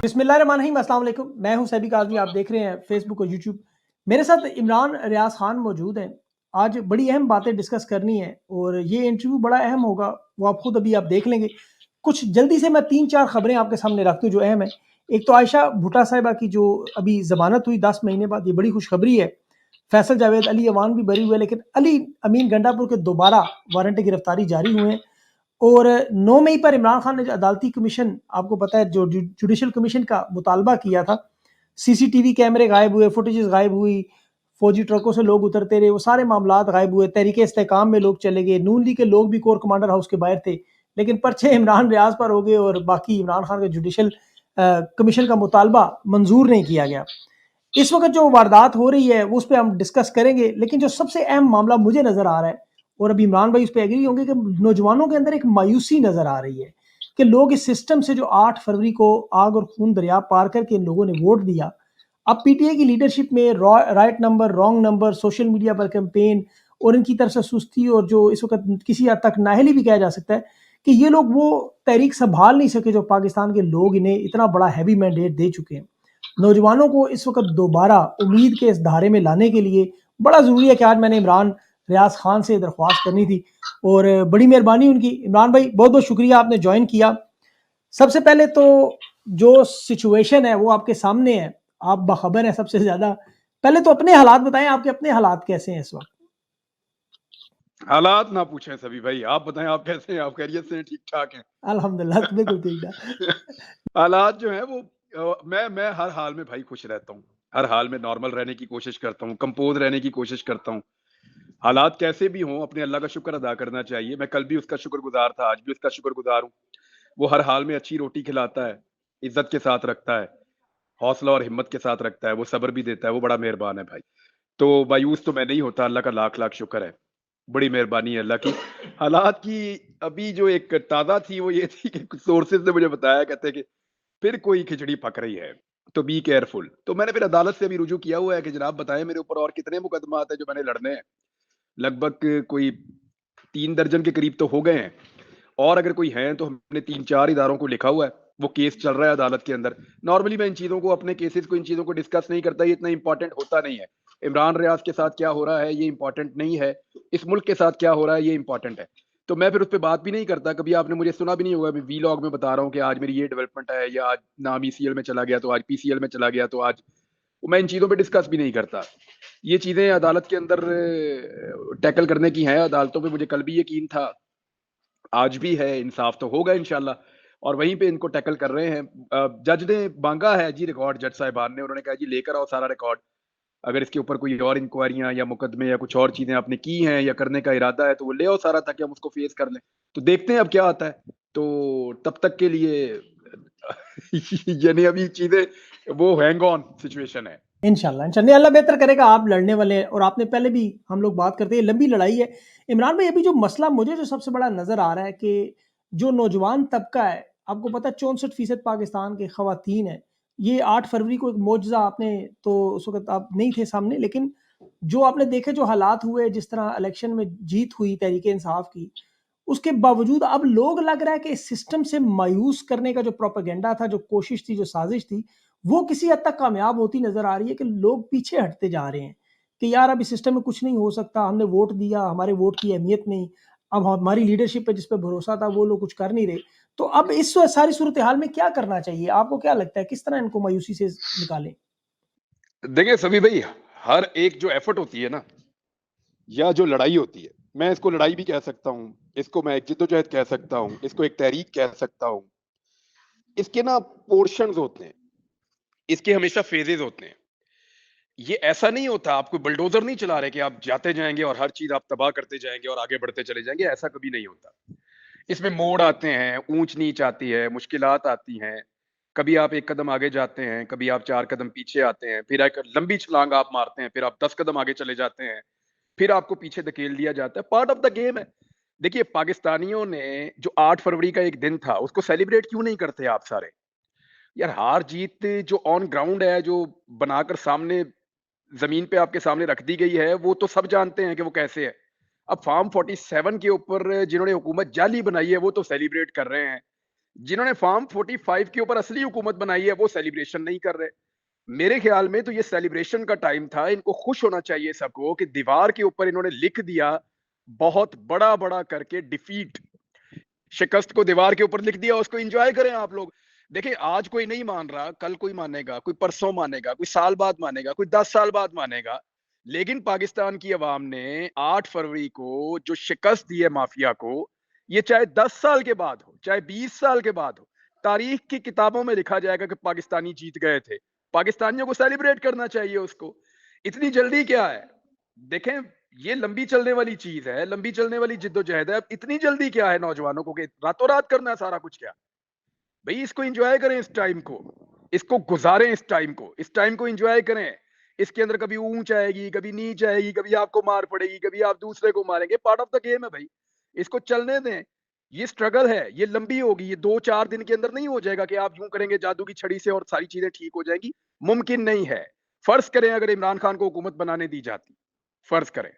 बिस्मिल्लाहिर्रहमानिर्रहीम, अस्सलाम वालेकुम। मैं हूं सैबी काज़मी, आप देख रहे हैं फेसबुक और यूट्यूब। मेरे साथ इमरान रियाज खान मौजूद हैं। आज बड़ी अहम बातें डिस्कस करनी है और ये इंटरव्यू बड़ा अहम होगा, वो आप खुद अभी आप देख लेंगे। कुछ जल्दी से मैं 3-4 खबरें आपके सामने रखती हूँ जो अहम है। एक तो आयशा भुट्टा साहिबा की जो अभी ज़मानत हुई 10 महीने बाद, ये बड़ी खुशखबरी है। फैसल जावेद अली अवान भी बरी हुए, लेकिन अली अमीन गंडापुर के दोबारा वारंट गिरफ्तारी जारी हुए हैं। और 9 मई पर इमरान खान ने जो अदालती कमीशन, आपको पता है, जो जुडिशल कमीशन का मुतालबा किया था, सीसीटीवी कैमरे गायब हुए, फुटेजेस गायब हुई, फौजी ट्रकों से लोग उतरते रहे, वो सारे मामला गायब हुए, तहरीक इस्तेकाम में लोग चले गए, नून लीग के लोग भी कोर कमांडर हाउस के बाहर थे, लेकिन पर्चे इमरान रियाज पर हो गए और बाकी इमरान खान के जुडिशल कमीशन का मुतालबा मंजूर नहीं किया गया। इस वक्त जो वारदात हो रही है उस पर हम डिस्कस करेंगे, लेकिन जो सबसे अहम मामला मुझे नजर आ रहा है, और अभी इमरान भाई उस पर एग्री होंगे, कि नौजवानों के अंदर एक मायूसी नजर आ रही है कि लोग इस सिस्टम से, जो 8 फरवरी को आग और खून दरिया पार करके इन लोगों ने वोट दिया, अब पीटीआई की लीडरशिप में right number, wrong number, social media पर कैंपेन और इनकी तरफ से सुस्ती, और जो इस वक्त किसी हद तक नाहली भी कहा जा सकता है कि ये लोग वो तहरीक संभाल नहीं सके जो पाकिस्तान के लोग इन्हें इतना बड़ा हैवी मैंडेट दे चुके हैं। नौजवानों को इस वक्त दोबारा उम्मीद के इस धारे में लाने के लिए बड़ा ज़रूरी है कि आज मैंने इमरान रियाज खान से दरख्वास्त करनी थी, और बड़ी मेहरबानी उनकी। इमरान भाई, बहुत बहुत शुक्रिया, आपने ज्वाइन किया। सबसे पहले तो जो सिचुएशन है वो आपके सामने है, आप बाखबर हैं सबसे ज़्यादा। पहले तो अपने हालात बताएं, आपके अपने हालात कैसे हैं इस वक्त? हालात ना पूछें सभी भाई, आप बताएं आप कैसे हैं? आप खैरियत से हैं? ठीक-ठाक हैं? अल्हम्दुलिल्लाह, बिल्कुल ठीक था। हालात जो हैं वो मैं हर हाल में भाई खुश रहता हूँ। हर हाल में नॉर्मल रहने की कोशिश करता हूँ, कंपोज़ रहने की कोशिश करता हूँ। हालात कैसे भी हों, अपने अल्लाह का शुक्र अदा करना चाहिए। मैं कल भी उसका शुक्रगुज़ार था, आज भी उसका शुक्रगुज़ार हूँ। वो हर हाल में अच्छी रोटी खिलाता है, इज़्ज़त के साथ रखता है, हौसला और हिम्मत के साथ रखता है, वो सब्र भी देता है, वो बड़ा मेहरबान है भाई। तो मायूस तो मैं नहीं होता, अल्लाह का लाख-लाख शुक्र है। बड़ी मेहरबानी है अल्लाह की। हालात की अभी जो एक ताज़ा थी वो ये थी कि कुछ सोर्सेज़ ने मुझे बताया, कहते हैं कि फिर कोई खिचड़ी पक रही है, तो बी केयरफुल। तो मैंने फिर अदालत से अभी रुजू किया हुआ है कि जनाब बताएँ मेरे ऊपर और कितने मुकदमात हैं जो मैंने लड़ने हैं। लगभग कोई 3 दर्जन के करीब तो हो गए हैं, और अगर कोई हैं तो हमने 3-4 इदारों को लिखा हुआ है। वो केस चल रहा है अदालत के अंदर। नॉर्मली मैं इन चीज़ों को, अपने केसेस को, इन चीज़ों को डिस्कस नहीं करता, ये इतना इम्पोर्टेंट होता नहीं है। इमरान रियाज के साथ क्या हो रहा है ये इम्पोर्टेंट नहीं है, इस मुल्क के साथ क्या हो रहा है ये इम्पोर्टेंट है। तो मैं फिर उस पे बात भी नहीं करता। कभी आपने मुझे सुना भी नहीं होगा, मैं वीलॉग में बता रहा हूँ कि आज मेरी ये डेवलपमेंट है, या आज नाम ईसीएल में चला गया तो आज पीसीएल में चला गया, तो आज मैं इन चीज़ों पे डिस्कस भी नहीं करता। ये चीज़ें अदालत के अंदर टैकल करने की हैं, अदालतों पे मुझे कल भी यकीन था, आज भी है, इंसाफ तो होगा इंशाल्लाह, और वहीं पे इनको टैकल कर रहे हैं। जज ने माँगा है जी रिकॉर्ड, जज साहिबान ने, उन्होंने कहा जी लेकर आओ सारा रिकॉर्ड। अगर इसके ऊपर कोई और इंक्वायरियाँ या मुकदमे या कुछ और चीज़ें आपने की हैं या करने का इरादा है तो वो ले आओ सारा, ताकि हम उसको फेस कर लें। तो देखते हैं अब क्या आता है। तो तब तक के लिए यानी अभी चीज़ें वो हैंग ऑन सिचुएशन है। इंशाल्लाह इंशाल्लाह अल्लाह बेहतर करेगा। आप लड़ने वाले हैं और आपने पहले भी, हम लोग बात करते हैं, लंबी लड़ाई है। इमरान भाई, अभी जो मसला मुझे जो सबसे बड़ा नज़र आ रहा है कि जो नौजवान तबका है, आपको पता है 64% पाकिस्तान के ख़वातीन हैं। ये 8 फरवरी को एक मौजज़ा, आपने तो उस वक़्त आप नहीं थे सामने, लेकिन जो आपने देखे, जो हालात हुए, जिस तरह इलेक्शन में जीत हुई तहरीक इंसाफ की, उसके बावजूद अब लोग, लग रहा है कि इस सिस्टम से मायूस करने का जो प्रोपेगेंडा था, जो कोशिश थी, जो साजिश थी, वो किसी हद तक कामयाब होती नज़र आ रही है, कि लोग पीछे हटते जा रहे हैं कि यार अब इस सिस्टम में कुछ नहीं हो सकता, हमने वोट दिया, हमारे वोट की अहमियत नहीं, अब हमारी लीडरशिप पे जिस पे भरोसा था वो लोग कुछ कर नहीं रहे। तो अब इस सारी सूरत हाल में क्या करना चाहिए? आपको क्या लगता है, किस तरह इनको मायूसी से निकालें? देखिए सभी भाई, हर एक जो एफर्ट होती है ना, या जो लड़ाई होती है, मैं इसको लड़ाई भी कह सकता हूँ, इसको मैं एक जिद्दोजहद कह सकता हूँ, इसको एक तहरीक कह सकता हूँ। इसके ना पोर्शंस होते हैं, इसके हमेशा फेजेस होते हैं। ये ऐसा नहीं होता, आप कोई बुलडोजर नहीं चला रहे कि आप जाते जाएंगे और हर चीज आप तबाह करते जाएंगे और आगे बढ़ते चले जाएंगे, ऐसा कभी नहीं होता। इसमें मोड़ आते हैं, ऊंच नीच आती है, मुश्किलात आती हैं। कभी आप एक कदम आगे जाते हैं, कभी आप 4 कदम पीछे आते हैं, फिर एक लंबी छलांग आप मारते हैं, फिर आप 10 कदम आगे चले जाते हैं, फिर आपको पीछे धकेल दिया जाता है। पार्ट ऑफ द गेम है। देखिए, पाकिस्तानियों ने जो 8 फरवरी का एक दिन था, उसको सेलिब्रेट क्यों नहीं करते आप सारे? यार, हार जीत जो ऑन ग्राउंड है, जो बनाकर सामने जमीन पे आपके सामने रख दी गई है, वो तो सब जानते हैं कि वो कैसे है। अब फार्म 47 के ऊपर जिन्होंने हुकूमत जाली बनाई है, वो तो सेलिब्रेट कर रहे हैं। जिन्होंने फॉर्म 45 के ऊपर असली हुकूमत बनाई है वो सेलिब्रेशन नहीं कर रहे। मेरे ख्याल में तो ये सेलिब्रेशन का टाइम था। इनको खुश होना चाहिए सबको कि दीवार के ऊपर इन्होंने लिख दिया, बहुत बड़ा-बड़ा करके डिफीट, शिकस्त को दीवार के ऊपर लिख दिया, उसको एंजॉय करें आप लोग। देखिए आज कोई नहीं मान रहा, कल कोई मानेगा, कोई परसों मानेगा, कोई साल बाद मानेगा, कोई 10 साल बाद मानेगा। लेकिन पाकिस्तान की अवाम ने 8 फरवरी को जो शिकस्त दी है माफिया को, ये चाहे 10 साल के बाद हो, चाहे 20 साल के बाद हो, तारीख की किताबों में लिखा जाएगा कि पाकिस्तानी जीत गए थे। पाकिस्तानियों को सेलिब्रेट करना चाहिए उसको। इतनी जल्दी क्या है? देखें, ये लंबी चलने वाली चीज है, लंबी चलने वाली जिद्दोजहद है। अब इतनी जल्दी क्या है नौजवानों को कि रातों रात करना है सारा कुछ? क्या भाई, इसको एंजॉय करें, इस टाइम को, इसको गुजारें, इस टाइम को एंजॉय करें। इसके अंदर कभी ऊंच आएगी, कभी नीच आएगी, कभी आपको मार पड़ेगी, कभी आप दूसरे को मारेंगे। पार्ट ऑफ द गेम है भाई, इसको चलने दें। ये स्ट्रगल है, ये लंबी होगी, ये 2-4 दिन के अंदर नहीं हो जाएगा कि आप यूं करेंगे जादू की छड़ी से और सारी चीजें ठीक हो जाएंगी। मुमकिन नहीं है। फर्ज करें अगर इमरान खान को हुकूमत बनाने दी जाती, फर्ज करें,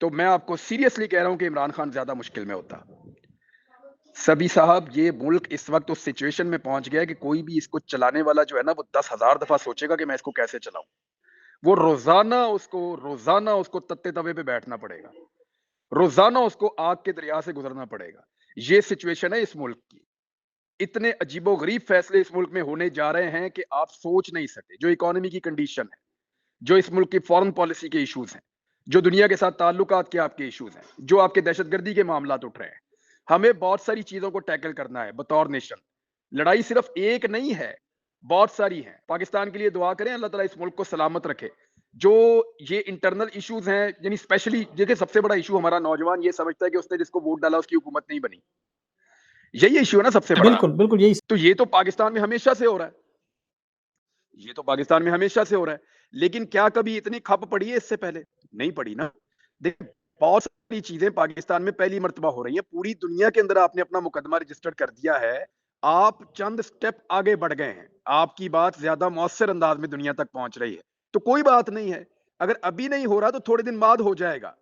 तो मैं आपको सीरियसली कह रहा हूं कि इमरान खान ज्यादा मुश्किल में होता। सभी साहब, ये मुल्क इस वक्त उस सिचुएशन में पहुंच गया है कि कोई भी इसको चलाने वाला जो है ना, वो 10,000 दफा सोचेगा कि मैं इसको कैसे चलाऊं। वो रोजाना उसको तत्ते तवे पे बैठना पड़ेगा, रोजाना उसको आग के दरिया से गुजरना पड़ेगा। ये सिचुएशन है इस मुल्क की। इतने अजीबोगरीब फैसले इस मुल्क में होने जा रहे हैं कि आप सोच नहीं सकते। जो इकोनॉमी की कंडीशन है, जो इस मुल्क की फॉरेन पॉलिसी के इश्यूज हैं, जो दुनिया के साथ ताल्लुकात के आपके इश्यूज हैं, जो आपके दहशतगर्दी के मामलात उठ रहे हैं, हमें बहुत सारी चीजों को टैकल करना है बतौर नेशन। लड़ाई सिर्फ एक नहीं है, बहुत सारी है। पाकिस्तान के लिए दुआ करें, अल्लाह ताला इस मुल्क को सलामत रखे। जो ये इंटरनल इश्यूज हैं, यानी स्पेशली देखिए, सबसे बड़ा इशू हमारा नौजवान ये समझता है कि उसने जिसको वोट डाला उसकी हुकूमत नहीं बनी। यही इशू है ना सबसे बड़ा। बिल्कुल, बिल्कुल यही तो ये तो पाकिस्तान में हमेशा से हो रहा है, ये तो पाकिस्तान में हमेशा से हो रहा है। लेकिन क्या कभी इतनी खप पड़ी है इससे पहले? नहीं पड़ी ना। देखिए, बहुत सारी चीजें पाकिस्तान में पहली मर्तबा हो रही है। पूरी दुनिया के अंदर आपने अपना मुकदमा रजिस्टर्ड कर दिया है, आप चंद स्टेप आगे बढ़ गए हैं, आपकी बात ज्यादा मौसर अंदाज में दुनिया तक पहुंच रही है। तो कोई बात नहीं है, अगर अभी नहीं हो रहा तो थोड़े दिन बाद हो जाएगा।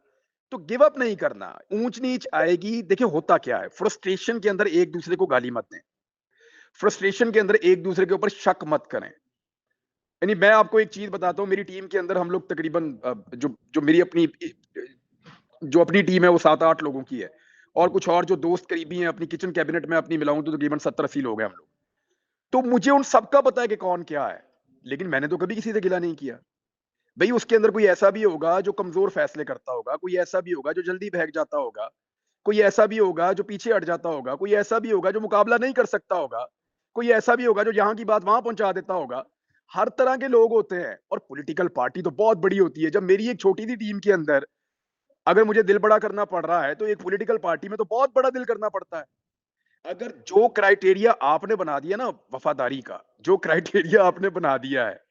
तो गिव अप नहीं करना। ऊंच नीच आएगी। देखिए होता क्या है, फ्रस्ट्रेशन के अंदर एक दूसरे को गाली मत दें, फ्रस्ट्रेशन के अंदर एक दूसरे के ऊपर शक मत करें। यानी मैं आपको एक चीज बताता हूँ, मेरी टीम के अंदर हम लोग तकरीबन जो जो मेरी अपनी जो अपनी टीम है वो 7-8 लोगों की है, और कुछ और जो दोस्त करीबी हैं, अपनी किचन कैबिनेट में अपनी मिलाऊं तो तकरीबन 70-80 लोग हैं हम लोग। तो मुझे उन सबका पता है कि कौन क्या है, लेकिन मैंने तो कभी किसी से गिला नहीं किया। भाई उसके अंदर कोई ऐसा भी होगा जो कमजोर फैसले करता होगा, कोई ऐसा भी होगा जो जल्दी बहक जाता होगा, कोई ऐसा भी होगा जो पीछे हट जाता होगा, कोई ऐसा भी होगा जो मुकाबला नहीं कर सकता होगा, कोई ऐसा भी होगा जो यहाँ की बात वहां पहुंचा देता होगा। हर तरह के लोग होते हैं, और पॉलिटिकल पार्टी तो बहुत बड़ी होती है। जब मेरी एक छोटी सी टीम के अंदर अगर मुझे दिल बड़ा करना पड़ रहा है, तो एक पॉलिटिकल पार्टी में तो बहुत बड़ा दिल करना पड़ता है। अगर जो क्राइटेरिया आपने बना दिया ना वफादारी का, जो क्राइटेरिया आपने बना दिया है,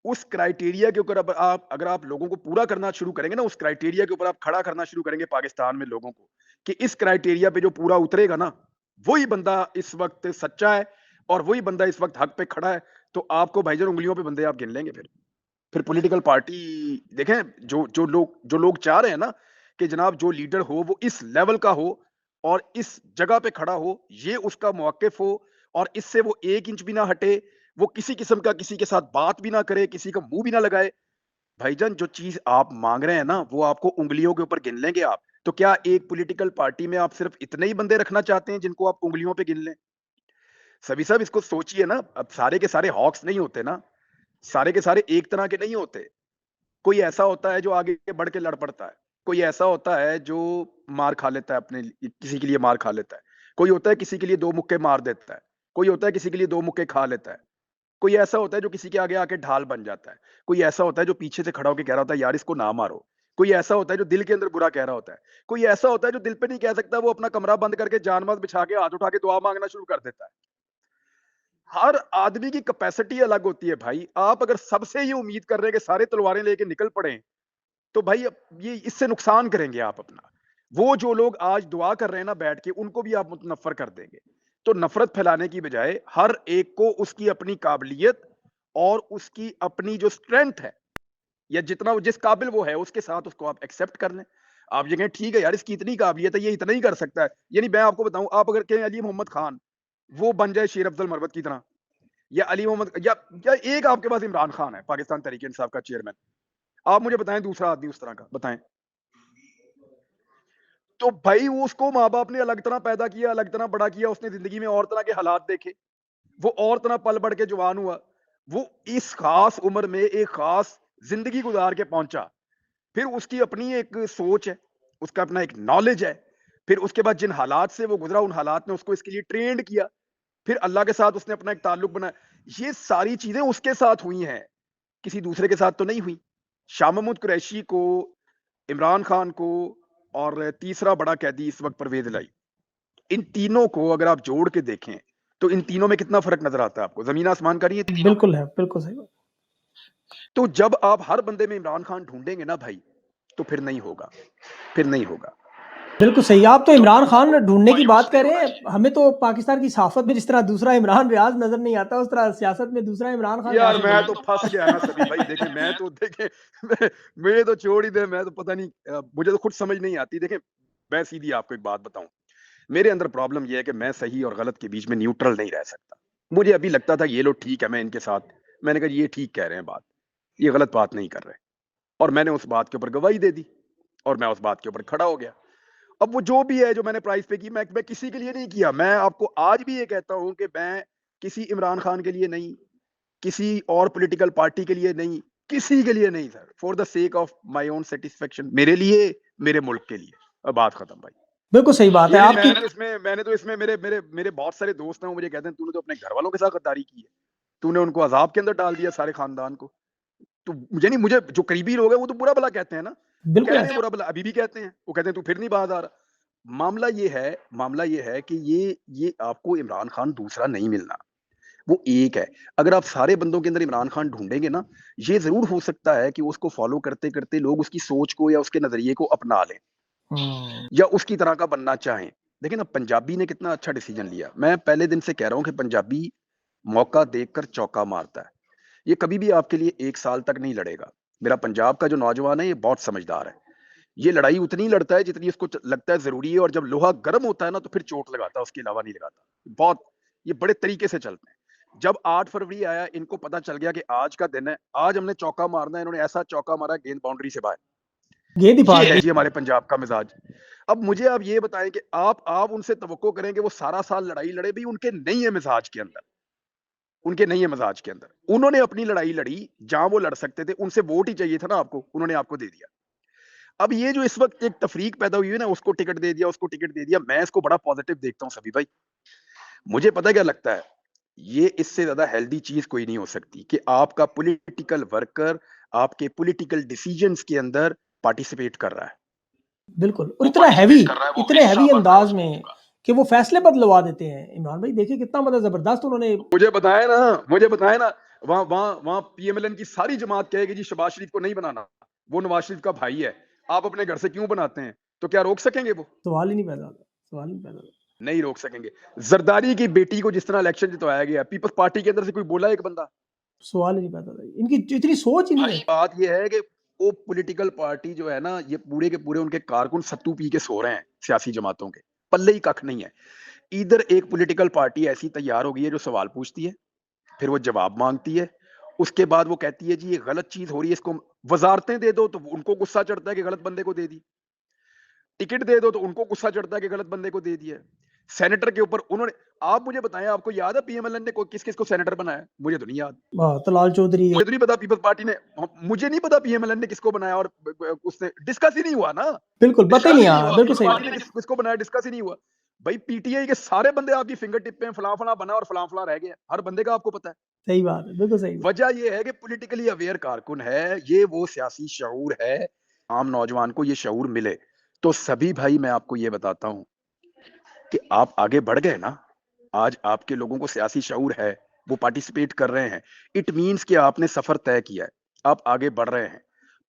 उस क्राइटेरिया के ऊपर अब आप अगर आप लोगों को पूरा करना शुरू करेंगे ना, उस क्राइटेरिया के ऊपर आप खड़ा करना शुरू करेंगे पाकिस्तान में लोगों को, कि इस क्राइटेरिया पे जो पूरा उतरेगा ना, वही बंदा इस वक्त सच्चा है और वही बंदा इस वक्त हक पे खड़ा है। तो आपको भाईजान उंगलियों पे बंदे आप गिन लेंगे। फिर पॉलिटिकल पार्टी देखें, जो लोग चाह रहे हैं ना कि जनाब जो लीडर हो वो इस लेवल का हो और इस जगह पे खड़ा हो, ये उसका मौकिफ हो, और इससे वो 1 इंच भी ना हटे, वो किसी किस्म का किसी के साथ बात भी ना करे, किसी का मुंह भी ना लगाए। भाईजान जो चीज आप मांग रहे हैं ना, वो आपको उंगलियों के ऊपर गिन लेंगे आप। तो क्या एक पॉलिटिकल पार्टी में आप सिर्फ इतने ही बंदे रखना चाहते हैं जिनको आप उंगलियों पे गिन लें? सभी साहब इसको सोचिए ना, अब सारे के सारे हॉक्स नहीं होते ना, सारे के सारे एक तरह के नहीं होते। कोई ऐसा होता है जो आगे बढ़ के लड़ पड़ता है, कोई ऐसा होता है जो मार खा लेता है, किसी के लिए मार खा लेता है, कोई होता है किसी के लिए 2 मुक्के मार देता है, कोई होता है किसी के लिए 2 मुक्के खा लेता है, कोई ऐसा होता है जो किसी के आगे आके ढाल बन जाता है, कोई ऐसा होता है जो पीछे से खड़ा होके कह रहा होता है यार इसको ना मारो, कोई ऐसा होता है जो दिल के अंदर बुरा कह रहा होता है, कोई ऐसा होता है जो दिल पे नहीं कह सकता, वो अपना कमरा बंद करके जानमाज बिछा के हाथ उठा के दुआ मांगना शुरू कर देता है। हर आदमी की कैपेसिटी अलग होती है भाई। आप अगर सबसे ये उम्मीद कर रहे हैं कि सारे तलवारें लेके निकल पड़े, तो भाई ये इससे नुकसान करेंगे आप अपना। वो जो लोग आज दुआ कर रहे हैं ना बैठ के, उनको भी आप मुतनफ़्फ़र कर देंगे। तो नफरत फैलाने की बजाय हर एक को उसकी अपनी काबिलियत और उसकी अपनी जो स्ट्रेंथ है, या जितना जिस काबिल वो है उसके साथ उसको आप एक्सेप्ट कर लें। आप ये कहें ठीक है यार इसकी इतनी काबिलियत है, ये इतना ही कर सकता है। यानी मैं आपको बताऊं, आप अगर कहें अली मोहम्मद खान, वो बन जाए शेर अफजल मरवत की तरह, या अली मोहम्मद, या एक आपके पास इमरान खान है पाकिस्तान तहरीक इंसाफ का चेयरमैन, आप मुझे बताएं दूसरा आदमी उस तरह का बताएं। तो भाई उसको माँ बाप ने अलग तरह पैदा किया, अलग तरह बड़ा किया, उसने जिंदगी में और तरह के हालात देखे, वो और तरह पल बढ़ के जवान हुआ, वो इस खास उम्र में एक खास जिंदगी गुजार के पहुंचा, फिर उसकी अपनी एक सोच है, उसका अपना एक नॉलेज है, फिर उसके बाद जिन हालात से वो गुजरा उन हालात ने उसको इसके लिए ट्रेंड किया, फिर अल्लाह के साथ उसने अपना एक ताल्लुक बनाया। ये सारी चीजें उसके साथ हुई हैं, किसी दूसरे के साथ तो नहीं हुई। शाह महमूद कुरैशी को, इमरान खान को, और तीसरा बड़ा कैदी इस वक्त परवेज इलाही, इन तीनों को अगर आप जोड़ के देखें तो इन तीनों में कितना फर्क नजर आता है आपको? जमीन आसमान का नहीं है तीनों में। बिल्कुल है, बिल्कुल सही बात। तो जब आप हर बंदे में इमरान खान ढूंढेंगे ना भाई, तो फिर नहीं होगा, फिर नहीं होगा। बिल्कुल सही। आप तो तो इमरान खान ढूंढने की मायूस बात कर नहीं रहे होना हैं, चाहिए। हमें तो पाकिस्तान की सहाफत में जिस तरह दूसरा इमरान रियाज नजर नहीं आता, उस तरह सियासत में दूसरा इमरान खान कहाँ यार से मैं तो मिलेगा? फंस गया ना सभी भाई, देखे मैं तो देखे मेरे तो छोड़ ही दे, मैं तो पता नहीं, मुझे तो खुद समझ नहीं आती। देखे मैं सीधी आपको एक बात बताऊं, मेरे अंदर प्रॉब्लम यह है कि मैं सही और गलत के बीच में न्यूट्रल नहीं रह सकता। मुझे अभी लगता था ये लोग ठीक है, मैं इनके साथ, मैंने कहा ये ठीक कह रहे हैं बात, ये गलत बात नहीं कर रहे, और मैंने उस बात के ऊपर गवाही दे दी, और मैं उस बात के ऊपर खड़ा हो गया। अब वो जो भी है जो मैंने प्राइस पे की, मैं किसी के लिए नहीं किया। मैं आपको आज भी ये कहता हूं कि मैं किसी इमरान खान के लिए नहीं, किसी और पॉलिटिकल पार्टी के लिए नहीं, किसी के लिए नहीं sir, for the sake of my own satisfaction, मेरे लिए, मेरे मुल्क के लिए। अब बात खत्म भाई। बिल्कुल सही बात है ये नहीं, आपकी। मैंने तो इसमें मेरे मेरे मेरे बहुत सारे दोस्त हैं, वो मुझे कहते हैं तूने तो अपने घर वालों के साथ गद्दारी की है, तूने उनको अजाब के अंदर डाल दिया सारे खानदान को। तो मुझे नहीं, मुझे जो करीबी लोग हैं वो तो बुरा भला कहते हैं ना, बिल्कुल कहते हैं ऐसा। बुरा भला, अभी भी कहते हैं, वो कहते हैं तू फिर नहीं बाज आ रहा। मामला ये है कि ये आपको इमरान खान दूसरा नहीं मिलना, वो एक है। अगर आप सारे बंदों के अंदर इमरान खान ढूंढेंगे ना, ये जरूर हो सकता है कि उसको फॉलो करते करते लोग उसकी सोच को या उसके नजरिए को अपना लें, हम्म। या उसकी तरह का बनना चाहें। देखिए ना, पंजाबी ने कितना अच्छा डिसीजन लिया। मैं पहले दिन से कह रहा हूं कि पंजाबी मौका देखकर चौका मारता है। ये कभी भी आपके लिए 1 साल तक नहीं लड़ेगा। मेरा पंजाब का जो नौजवान है ये बहुत समझदार है, ये लड़ाई उतनी लड़ता है जितनी इसको लगता है जरूरी है, और जब लोहा गर्म होता है ना तो फिर चोट लगाता है, उसके अलावा नहीं लगाता। बहुत, ये बड़े तरीके से चलते हैं। जब 8 फरवरी आया, इनको पता चल गया कि आज का दिन है, आज हमने चौका मारना है, इन्होंने ऐसा चौका मारा गेंद बाउंड्री से बाहर। गेंद ही ये फाड़ है दी। जी हमारे पंजाब का मिजाज। अब मुझे आप ये बताएं कि आप उनसे तवक्को करें कि वो सारा साल लड़ाई लड़े, भी उनके नहीं है मिजाज के अंदर, उनके नहीं है मिजाज के अंदर। उन्होंने अपनी लड़ाई लड़ी जहां वो लड़ सकते थे, उनसे वोट ही चाहिए था ना आपको, उन्होंने आपको दे दिया। अब ये जो इस वक्त एक तफरीक पैदा हुई है ना, उसको टिकट दे दिया, उसको टिकट दे दिया, मैं इसको बड़ा पॉजिटिव देखता हूँ सभी भाई। मुझे पता क्या लगता है, ये इससे ज्यादा हेल्दी चीज कोई नहीं हो सकती कि आपका पॉलिटिकल वर्कर आपके पॉलिटिकल डिसीजंस के अंदर पार्टिसिपेट कर रहा है। बिल्कुल, और वो इतना हैवी, पार्टिसिपेट कर रहा है, वो इतने हिस्सा हैवी बन रहा है अंदाज उस में मुल्क का। कि वो फैसले बदलवा देते हैं। इमरान भाई देखिए कितना मतलब जबरदस्त उन्होंने। मुझे बताया ना, वहां पीएमएलएन की सारी जमात कहेगी जी शबाज शरीफ को नहीं बनाना, वो नवाज शरीफ का भाई है, आप अपने घर से क्यों बनाते हैं? तो क्या रोक सकेंगे? वो सवाल ही नहीं पैदा होता, सवाल ही नहीं पैदा होता। नहीं रोक सकेंगे। जरदारी की बेटी को जिस तरह इलेक्शन जितवाया गया, पीपल्स पार्टी के अंदर से कोई बोला एक बंदा? सवाल ही नहीं पैदा होता। इनकी इतनी सोच ही नहीं है। भाई बात ये है कि वो पॉलिटिकल पार्टी जो है ना, ये पूरे के पूरे उनके कारकुन सत्तू पी के सो रहे हैं, सियासी जमातों के पल्ले ही कख नहीं है। इधर एक पॉलिटिकल पार्टी ऐसी तैयार हो गई है जो सवाल पूछती है, फिर वो जवाब मांगती है, उसके बाद वो कहती है जी ये गलत चीज हो रही है, इसको वजारतें दे दो, तो उनको गुस्सा चढ़ता है कि गलत बंदे को दे दी। टिकट दे दो तो उनको गुस्सा चढ़ता है कि गलत बंदे को दे दिया। सेनेटर के ऊपर उन्होंने, आप मुझे बताएं, आपको याद है पीएमएलएन ने किस किस को सेनेटर बनाया? मुझे तो नहीं याद। तलाल चौधरी। मुझे तो नहीं पता पीपल्स पार्टी ने, मुझे नहीं पता पीएमएलएन ने किसको बनाया, और उसने डिस्कस ही नहीं हुआ ना। बिल्कुल पता ही डिस्कस नहीं, ही नहीं हाँ हुआ बिल्कुल पीपल्स सही पार्टी बात। ने किसको बनाया, डिस्कस ही नहीं हुआ। भाई पीटीआई के सारे बंदे आपकी फिंगर टिप पे फला फला बना और फला फला रह गया, हर बंदे का आपको पता है। सही बात है, बिल्कुल सही बात। वजह यह है कि पॉलिटिकली अवेयर कारकुन है, ये वो सियासी शऊर है, आम नौजवान को ये शऊर मिले तो सभी भाई मैं आपको ये बताता हूं कि आप आगे बढ़ गए ना। आज आपके लोगों को सियासी शऊर है, वो पार्टिसिपेट कर रहे हैं, इट मींस कि आपने सफर तय किया है, आप आगे बढ़ रहे हैं।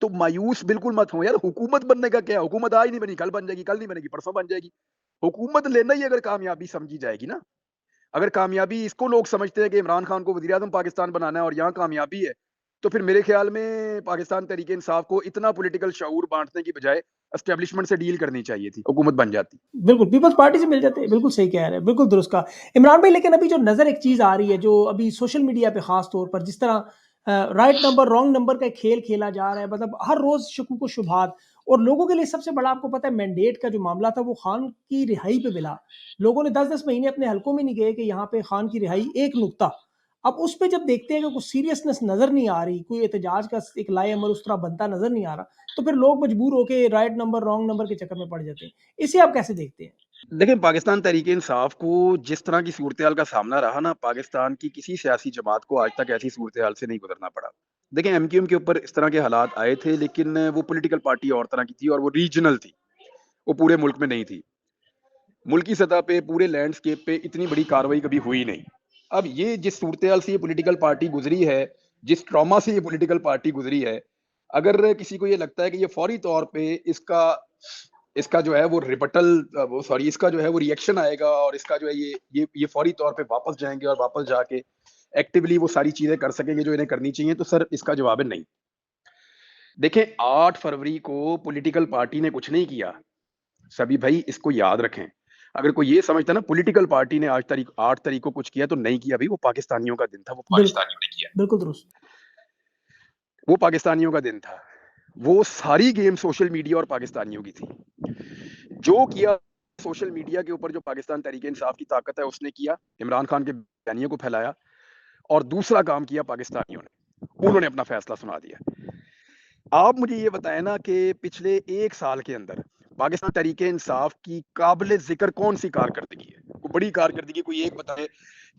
तो मायूस बिल्कुल मत हो यार, हुकूमत बनने का क्या है? हुकूमत आज नहीं बनी, कल बन जाएगी, कल नहीं बनेगी, परसों बन जाएगी। हुकूमत लेना ही अगर कामयाबी समझी जाएगी ना, अगर कामयाबी इसको लोग समझते हैं कि इमरान खान को वजीर आजम पाकिस्तान बनाना है और यहाँ कामयाबी है, तो फिर मेरे ख्याल में पाकिस्तान तहरीक इंसाफ को इतना पॉलिटिकल शऊर बांटने की बजाय एस्टेब्लिशमेंट से डील करनी चाहिए थी, हुकूमत बन जाती। बिल्कुल, पीपल्स पार्टी से मिल जाते हैं, बिल्कुल सही कह रहे हैं, बिल्कुल दुरुस्त कहा। इमरान भाई लेकिन अभी जो नज़र एक चीज़ आ रही है, जो अभी सोशल मीडिया पे ख़ास तौर पर जिस तरह राइट नंबर, रॉन्ग नंबर का एक खेल खेला जा रहा है, मतलब हर रोज़ शुकूक व शुबहात, और लोगों के लिए सबसे बड़ा आपको पता है मैंडेट का जो मामला था वो खान की रिहाई पे मिला। लोगों ने 10-10 महीने अपने हलकों में नहीं गए कि यहाँ पे खान की रिहाई एक नुकता। अब उस पे जब देखते हैं कि कुछ सीरियसनेस नज़र नहीं आ रही, कोई एहतजाज का एक लाए-अमल उस तरह बनता नज़र नहीं आ रहा, तो फिर लोग मजबूर होके राइट नंबर, रॉन्ग नंबर के चक्कर में पड़ जाते हैं। इसे आप कैसे देखते हैं? देखिए, पाकिस्तान तहरीक-ए-इंसाफ को जिस तरह की सूरत-ए-हाल का सामना रहा ना, पाकिस्तान की किसी सियासी जमात को आज तक ऐसी सूरत-ए-हाल से नहीं गुज़रना पड़ा। देखिए, एमक्यूएम के ऊपर इस तरह के हालात आए थे, लेकिन वो पॉलिटिकल पार्टी और तरह की थी और वो रीजनल थी, वो पूरे मुल्क में नहीं थी। मुल्की सतह पे, पूरे लैंडस्केप पे इतनी बड़ी कार्रवाई कभी हुई नहीं। अब ये जिस सूरत-ए-हाल से ये पॉलिटिकल पार्टी गुज़री है, जिस ट्रॉमा से ये पॉलिटिकल पार्टी गुज़री है, अगर किसी को ये लगता है कि ये फौरी तौर पे इसका इसका जो है वो वो सॉरी इसका जो है वो रिएक्शन आएगा और इसका जो है ये फौरी तौर पे वापस जाएँगे और वापस जाके एक्टिवली वो सारी चीज़ें कर सकेंगे जो इन्हें करनी चाहिए, तो सर इसका जवाब है नहीं। देखें 8 फरवरी को पॉलिटिकल पार्टी ने कुछ नहीं किया। सभी भाई इसको याद रखें। अगर कोई ये समझता है ना पॉलिटिकल पार्टी ने आज तारीख 8 तारीख को कुछ किया तो नहीं किया भई, वो पाकिस्तानियों का दिन था, वो बिल्कुल, पाकिस्तानियों ने किया। बिल्कुल दुरुस्त। वो पाकिस्तानियों का दिन था। वो सारी गेम सोशल मीडिया और पाकिस्तानियों की थी। जो किया सोशल मीडिया के ऊपर जो पाकिस्तान तहरीक-ए-इंसाफ की ताकत है उसने किया, इमरान खान के बयानियों को फैलाया और दूसरा काम किया पाकिस्तानियों ने, उन्होंने अपना फैसला सुना दिया। आप मुझे ये बताएँ ना कि पिछले 1 साल के अंदर पाकिस्तान तहरीक-ए-इंसाफ की काबिल ज़िक्र कौन-सी कारकर्दगी है? कोई बड़ी कारकर्दगी कोई एक बताए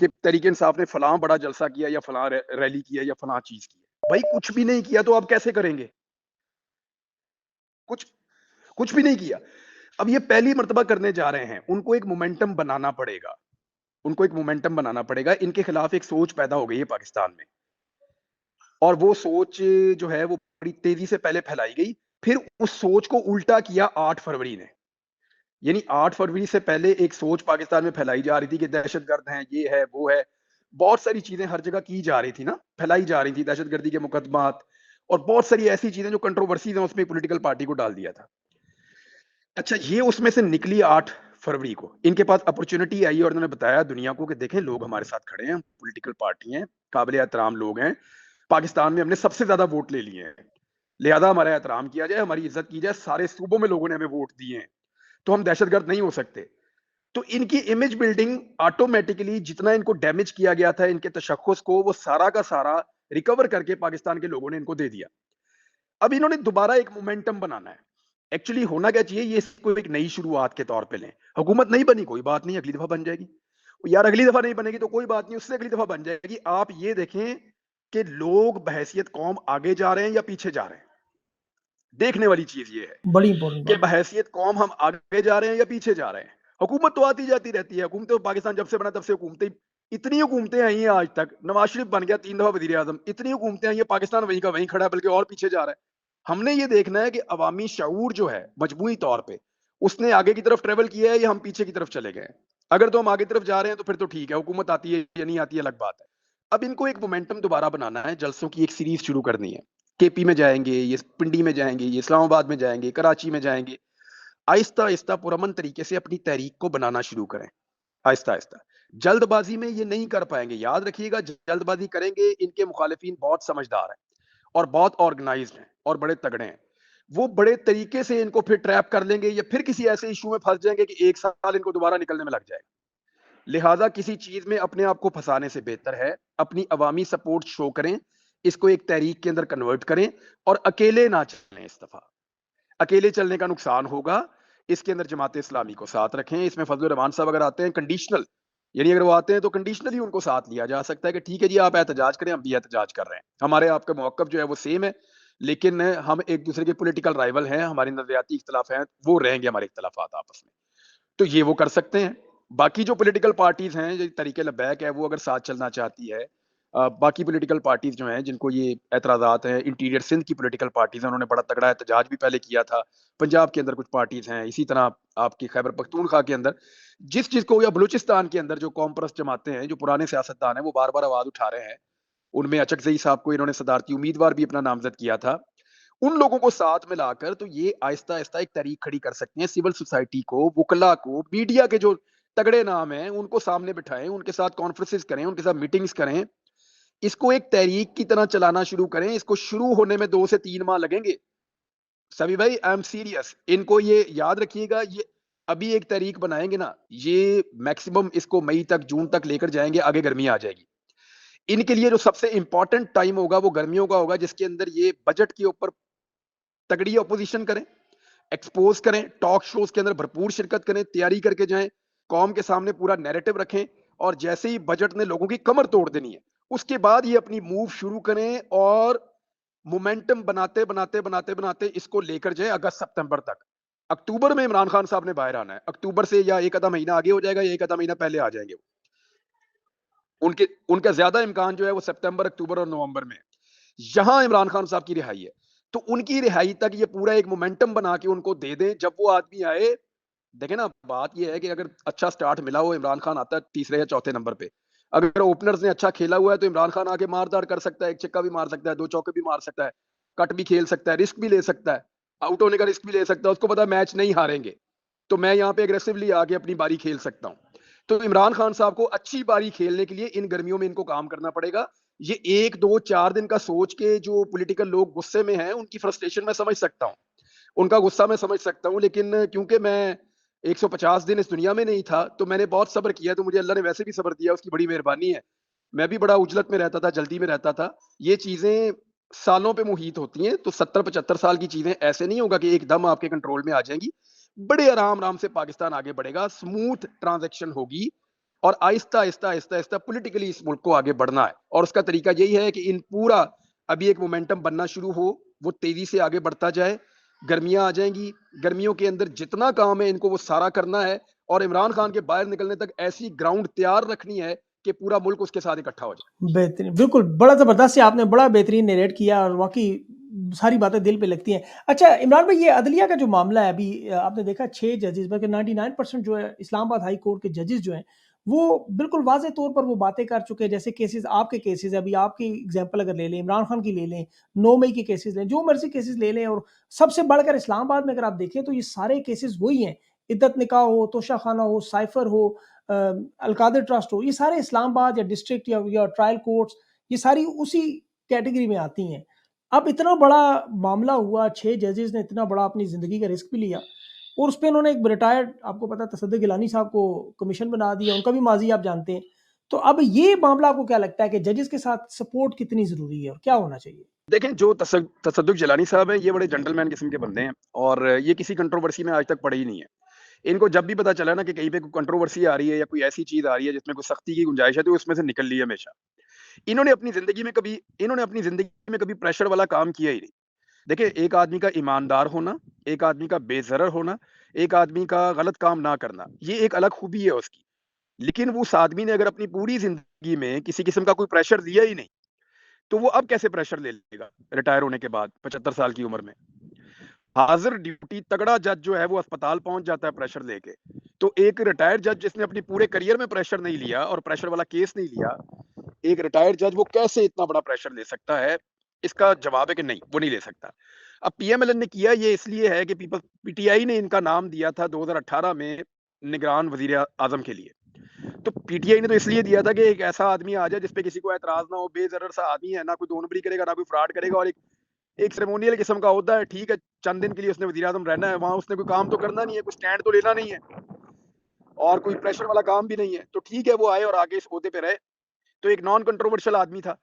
कि तहरीक-ए-इंसाफ ने फलाँ बड़ा जलसा किया या फलाँ रैली किया या फलाँ चीज़ की है। भाई कुछ भी नहीं किया तो आप कैसे करेंगे? कुछ कुछ भी नहीं किया। अब ये पहली मर्तबा करने जा रहे हैं, उनको एक मोमेंटम बनाना पड़ेगा। उनको एक मोमेंटम बनाना पड़ेगा। इनके खिलाफ एक सोच पैदा हो गई है पाकिस्तान में और वो सोच जो है वो बड़ी तेज़ी से पहले फैलाई गई, फिर उस सोच को उल्टा किया 8 फरवरी ने। यानी 8 फरवरी से पहले एक सोच पाकिस्तान में फैलाई जा रही थी कि दहशतगर्द हैं, ये है, वो है। बहुत सारी चीज़ें हर जगह की जा रही थी ना, फैलाई जा रही थी, दहशतगर्दी के मुकदमात और बहुत सारी ऐसी चीज़ें जो कंट्रोवर्सीज़ हैं, उसमें पॉलिटिकल पार्टी को डाल दिया था। अच्छा, ये उसमें से निकली 8 फरवरी को। इनके पास अपॉर्च्युनिटी आई और इन्होंने बताया दुनिया को कि देखें लोग हमारे साथ खड़े हैं, पॉलिटिकल पार्टी हैं, काबिल एहतराम लोग हैं। पाकिस्तान में हमने सबसे ज़्यादा वोट ले लिए हैं। लिहाज़ा हमारा एहतराम किया जाए, हमारी इज़्ज़त की जाए, सारे सूबों में लोगों ने हमें वोट दिए हैं, तो हम दहशतगर्द नहीं हो सकते। तो इनकी इमेज बिल्डिंग ऑटोमैटिकली जितना इनको डैमेज किया गया था, इनके तशख़्ख़ुस को, वो सारा का सारा रिकवर करके पाकिस्तान के लोगों ने इनको दे दिया। अब इन्होंने दोबारा एक मोमेंटम बनाना है। एक्चुअली होना क्या चाहिए, ये इसको एक नई शुरुआत के तौर पे लें। हुकूमत नहीं बनी, कोई बात नहीं, अगली दफ़ा बन जाएगी। यार अगली दफ़ा नहीं बनेगी तो कोई बात नहीं, उससे अगली दफ़ा बन जाएगी। आप ये देखें कि लोग बहैसियत कौम आगे जा रहे हैं या पीछे जा रहे हैं। देखने वाली चीज़ ये है बड़ी इंपॉर्टेंट कि बात। बहैसियत कौम हम आगे जा रहे हैं या पीछे जा रहे हैं। हुकूमत तो आती जाती रहती है, हुकूमतें पाकिस्तान जब से बना तब से हुकूमतें इतनी हुकूमतें आई हैं आज तक। नवाज़ शरीफ बन गया 3 दफ़ा वज़ीर-ए-आज़म, इतनी हुकूमतें आई हैं, पाकिस्तान वहीं का वहीं खड़ा है, बल्कि और पीछे जा रहा है। हमने ये देखना है कि अवामी शऊर जो है मजमूई तौर पे, उसने आगे की तरफ ट्रैवल किया है या हम पीछे की तरफ चले गए हैं। अगर तो हम आगे की तरफ जा रहे हैं तो फिर तो ठीक है, हुकूमत आती है या नहीं आती है अलग बात है। अब इनको एक मोमेंटम दोबारा बनाना है, जलसों की एक सीरीज़ शुरू करनी है। केपी में जाएँगे, ये पिंडी में जाएँगे, ये इस्लामाबाद में जाएँगे, कराची में जाएँगे। आहिस्ता-आहिस्ता पुरअमन तरीके से अपनी तहरीक को बनाना शुरू करें, आहिस्ता-आहिस्ता। जल्दबाज़ी में ये नहीं कर पाएँगे, याद रखिएगा जल्दबाज़ी करेंगे, इनके मुखालिफिन बहुत समझदार हैं और बहुत ऑर्गनाइज़्ड हैं और बड़े तगड़े हैं। वो बड़े तरीके से इनको फिर ट्रैप कर लेंगे या फिर किसी ऐसे इश्यू में फँस जाएँगे कि 1 साल इनको दोबारा निकलने में लग जाएगा। लिहाज़ा किसी चीज़ में अपने आप को फँसाने से बेहतर है, अपनी अवामी सपोर्ट शो करें, इसको एक तहरीक के अंदर कन्वर्ट करें और अकेले ना चलें इस दफ़ा। अकेले चलने का नुकसान होगा, इसके अंदर जमात-ए-इस्लामी को साथ रखें, इसमें फज़लुर रहमान साहब अगर आते हैं कंडीशनल, यानी अगर वो आते हैं तो कंडीशनली उनको साथ लिया जा सकता है कि ठीक है जी आप एहतजाज करें, हम भी एहतजाज कर रहे हैं। हमारे आपका मौक़िफ़ जो है वो सेम है, लेकिन हम एक-दूसरे के पॉलिटिकल राइवल हैं, हमारे नज़रियाती इख्तिलाफ़ हैं, वो रहेंगे हमारे इख्तिलाफ़ात आपस में। तो ये वो कर सकते हैं। बाकी जो पॉलिटिकल पार्टीज़ हैं, जो तहरीक लब्बैक है, वो अगर साथ चलना चाहती है बाकी पॉलिटिकल पार्टीज़ जो हैं, जिनको ये एतराज़ात हैं, इंटीरियर सिंध की पॉलिटिकल पार्टीज़ हैं, उन्होंने बड़ा तगड़ा एहतजाज भी पहले किया था। पंजाब के अंदर कुछ पार्टीज़ हैं, इसी तरह आपकी खैबर पख्तूनख्वा के अंदर जिस चीज़ को या बलूचिस्तान के अंदर जो कौम परस्त जमातें हैं, जो पुराने सियासतदान हैं, वो बार-बार आवाज़ उठा रहे हैं। उनमें अचकज़ई साहब को इन्होंने सदारती उम्मीदवार भी अपना नामज़द किया था। उन लोगों को साथ में लाकर तो ये आहिस्ता-आहिस्ता एक तहरीक खड़ी कर सकते हैं। सिविल सोसाइटी को, वुकला को, मीडिया के जो तगड़े नाम हैं, उनको सामने बिठाएँ, उनके साथ कॉन्फ्रेंसेस करें, उनके साथ मीटिंग्स करें। इसको एक तहरीक की तरह चलाना शुरू करें। इसको शुरू होने में 2 से 3 माह लगेंगे। सभी भाई आई एम सीरियस। इनको ये याद रखिएगा, ये अभी एक तहरीक बनाएँगे ना, ये मैक्सिमम इसको मई तक, जून तक लेकर जाएँगे, आगे गर्मी आ जाएगी। इनके लिए जो सबसे इम्पोर्टेंट टाइम होगा वो गर्मियों का होगा, जिसके अंदर ये बजट के ऊपर तगड़ी अपोजिशन करें, एक्सपोज करें, टॉक शोज के अंदर भरपूर शिरकत करें, तैयारी करके जाएं, कौम के सामने पूरा नैरेटिव रखें, और जैसे ही बजट ने लोगों की कमर तोड़ देनी है, उसके बाद ये अपनी मूव शुरू करें और मोमेंटम बनाते बनाते बनाते बनाते इसको लेकर जाए अगस्त सितंबर तक। अक्टूबर में इमरान खान साहब ने बाहर आना है। अक्टूबर से या एक आधा महीना आगे हो जाएगा या एक आधा महीना पहले आ जाएंगे। उनके उनका ज्यादा इम्कान जो है वो सितंबर, अक्टूबर और नवंबर में है। यहां इमरान खान साहब की रिहाई है, तो उनकी रिहाई तक ये पूरा एक मोमेंटम बना के उनको दे दें। जब वो आदमी आए, देखें ना, बात ये है कि अगर अच्छा स्टार्ट मिला हो, इमरान खान आता है तीसरे या चौथे नंबर पे। अगर ओपनर्स ने अच्छा खेला हुआ है तो इमरान खान आके मारदार कर सकता है, एक छक्का भी मार सकता है, 2 चौके भी मार सकता है, कट भी खेल सकता है, रिस्क भी ले सकता है, आउट होने का रिस्क भी ले सकता है। उसको पता है मैच नहीं हारेंगे, तो मैं यहाँ पे एग्रेसिवली आके अपनी बारी खेल सकता हूँ। तो इमरान खान साहब को अच्छी बारी खेलने के लिए इन गर्मियों में इनको काम करना पड़ेगा। ये 1, 2, 4 दिन का सोच के जो पॉलिटिकल लोग गुस्से में हैं, उनकी फ्रस्ट्रेशन मैं समझ सकता हूँ, उनका गुस्सा मैं समझ सकता हूँ। लेकिन क्योंकि मैं 150 दिन इस दुनिया में नहीं था, तो मैंने बहुत सब्र किया, तो मुझे अल्लाह ने वैसे भी सब्र दिया, उसकी बड़ी मेहरबानी है। मैं भी बड़ा उजलत में रहता था, जल्दी में रहता था। ये चीज़ें सालों पे मुहीत होती हैं, तो 70-75 साल की चीज़ें ऐसे नहीं होगा कि एकदम आपके कंट्रोल में आ जाएँगी। बड़े आराम-आराम से पाकिस्तान आगे बढ़ेगा, स्मूथ ट्रांज़ैक्शन होगी, और आहिस्ता-आहिस्ता, आहिस्ता-आहिस्ता पॉलिटिकली इस मुल्क को आगे बढ़ना है। और उसका तरीका यही है कि इन पूरा अभी एक मोमेंटम बनना शुरू हो, वो तेज़ी से आगे बढ़ता जाए। गर्मियाँ आ जाएँगी, गर्मियों के अंदर जितना काम है इनको वो सारा करना है, और इमरान खान के बाहर निकलने तक ऐसी ग्राउंड तैयार रखनी है कि पूरा मुल्क उसके साथ इकट्ठा हो जाए। बेहतरीन, बिल्कुल, बड़ा ज़बरदस्त से आपने बड़ा बेहतरीन नैरेट किया और वाक़ई सारी बातें दिल पे लगती हैं। अच्छा इमरान भाई, ये अदलिया का जो मामला है अभी, आपने देखा 6 जजेस बल्कि 99% जो है इस्लामाबाद हाई कोर्ट के जजेस जो हैं, वो बिल्कुल वाज़ेह तौर पर वो बातें कर चुके हैं। जैसे केसेज़, आपके केसेज़, अभी आपकी एग्ज़ाम्पल अगर ले लें, इमरान खान की ले लें, 9 मई के केसेज़ लें, जो मर्ज़ी केसेज़ ले लें, और सबसे बढ़कर इस्लामाबाद में अगर आप देखें तो ये सारे केसेज़ वही हैं। इद्दत निकाह हो, तोशाखाना हो, साइफ़र हो, अलकादिर ट्रस्ट हो, ये सारे इस्लामाबाद या डिस्ट्रिक्ट या ट्रायल कोर्ट्स, ये सारी उसी कैटेगरी में आती हैं। अब इतना बड़ा मामला हुआ, 6 जजेस ने इतना बड़ा अपनी ज़िंदगी का रिस्क भी लिया, और उसपे उन्होंने एक रिटायर्ड, आपको पता है, तसद्दुक़ गिलानी साहब को कमीशन बना दिया, उनका भी माज़ी आप जानते हैं। तो अब ये मामला आपको क्या लगता है कि जजेस के साथ सपोर्ट कितनी ज़रूरी है और क्या होना चाहिए? देखें, जो तसद्दुक़ जिलानी साहब हैं, ये बड़े जेंटलमैन किस्म के बंदे हैं, और ये किसी कंट्रोवर्सी में आज तक पड़े ही नहीं है। इनको जब भी पता चला ना कि कहीं पे कोई कंट्रोवर्सी आ रही है या कोई ऐसी चीज़ आ रही है जिसमें कोई सख्ती की गुंजाइश है, तो उसमें से निकल ली है हमेशा। इन्होंने अपनी ज़िंदगी में कभी प्रेशर वाला काम किया ही नहीं। देखिए, एक आदमी का ईमानदार होना, एक आदमी का बेज़रर होना, एक आदमी का गलत काम ना करना, ये एक अलग खूबी है उसकी। लेकिन वो उस आदमी ने अगर अपनी पूरी ज़िंदगी में किसी किस्म का कोई प्रेशर दिया ही नहीं, तो वो अब कैसे प्रेशर ले लेगा रिटायर होने के बाद 75 साल की उम्र में? हाज़िर ड्यूटी तगड़ा जज जो है वो अस्पताल पहुँच जाता है प्रेशर लेके। तो एक रिटायर्ड जज जिसने अपने पूरे करियर में प्रेशर नहीं लिया और प्रेशर वाला केस नहीं लिया, एक रिटायर्ड जज वो कैसे इतना बड़ा प्रेशर ले सकता है? इसका जवाब है कि नहीं, वो नहीं ले सकता। अब पीएमएलएन ने किया ये इसलिए है कि पीटीआई ने इनका नाम दिया था 2018 में निगरान वज़ीर आज़म के लिए। तो पीटीआई ने तो इसलिए दिया था कि एक ऐसा आदमी आ जाए जिस पे किसी को ऐतराज़ ना हो, बेज़रर सा आदमी है, ना कोई 2 नंबरी करेगा, ना कोई फ्रॉड करेगा, और एक एक सेरेमोनियल किस्म का ओहदा है। ठीक है, चंद दिन के लिए उसने वज़ीर आज़म रहना है, वहाँ उसने कोई काम तो करना नहीं है, कोई स्टैंड तो लेना नहीं है, और कोई प्रेशर वाला काम भी नहीं है। तो ठीक है, वो आए और आगे इस ओहदे पे रहे। तो एक नॉन कंट्रोवर्शियल आदमी था।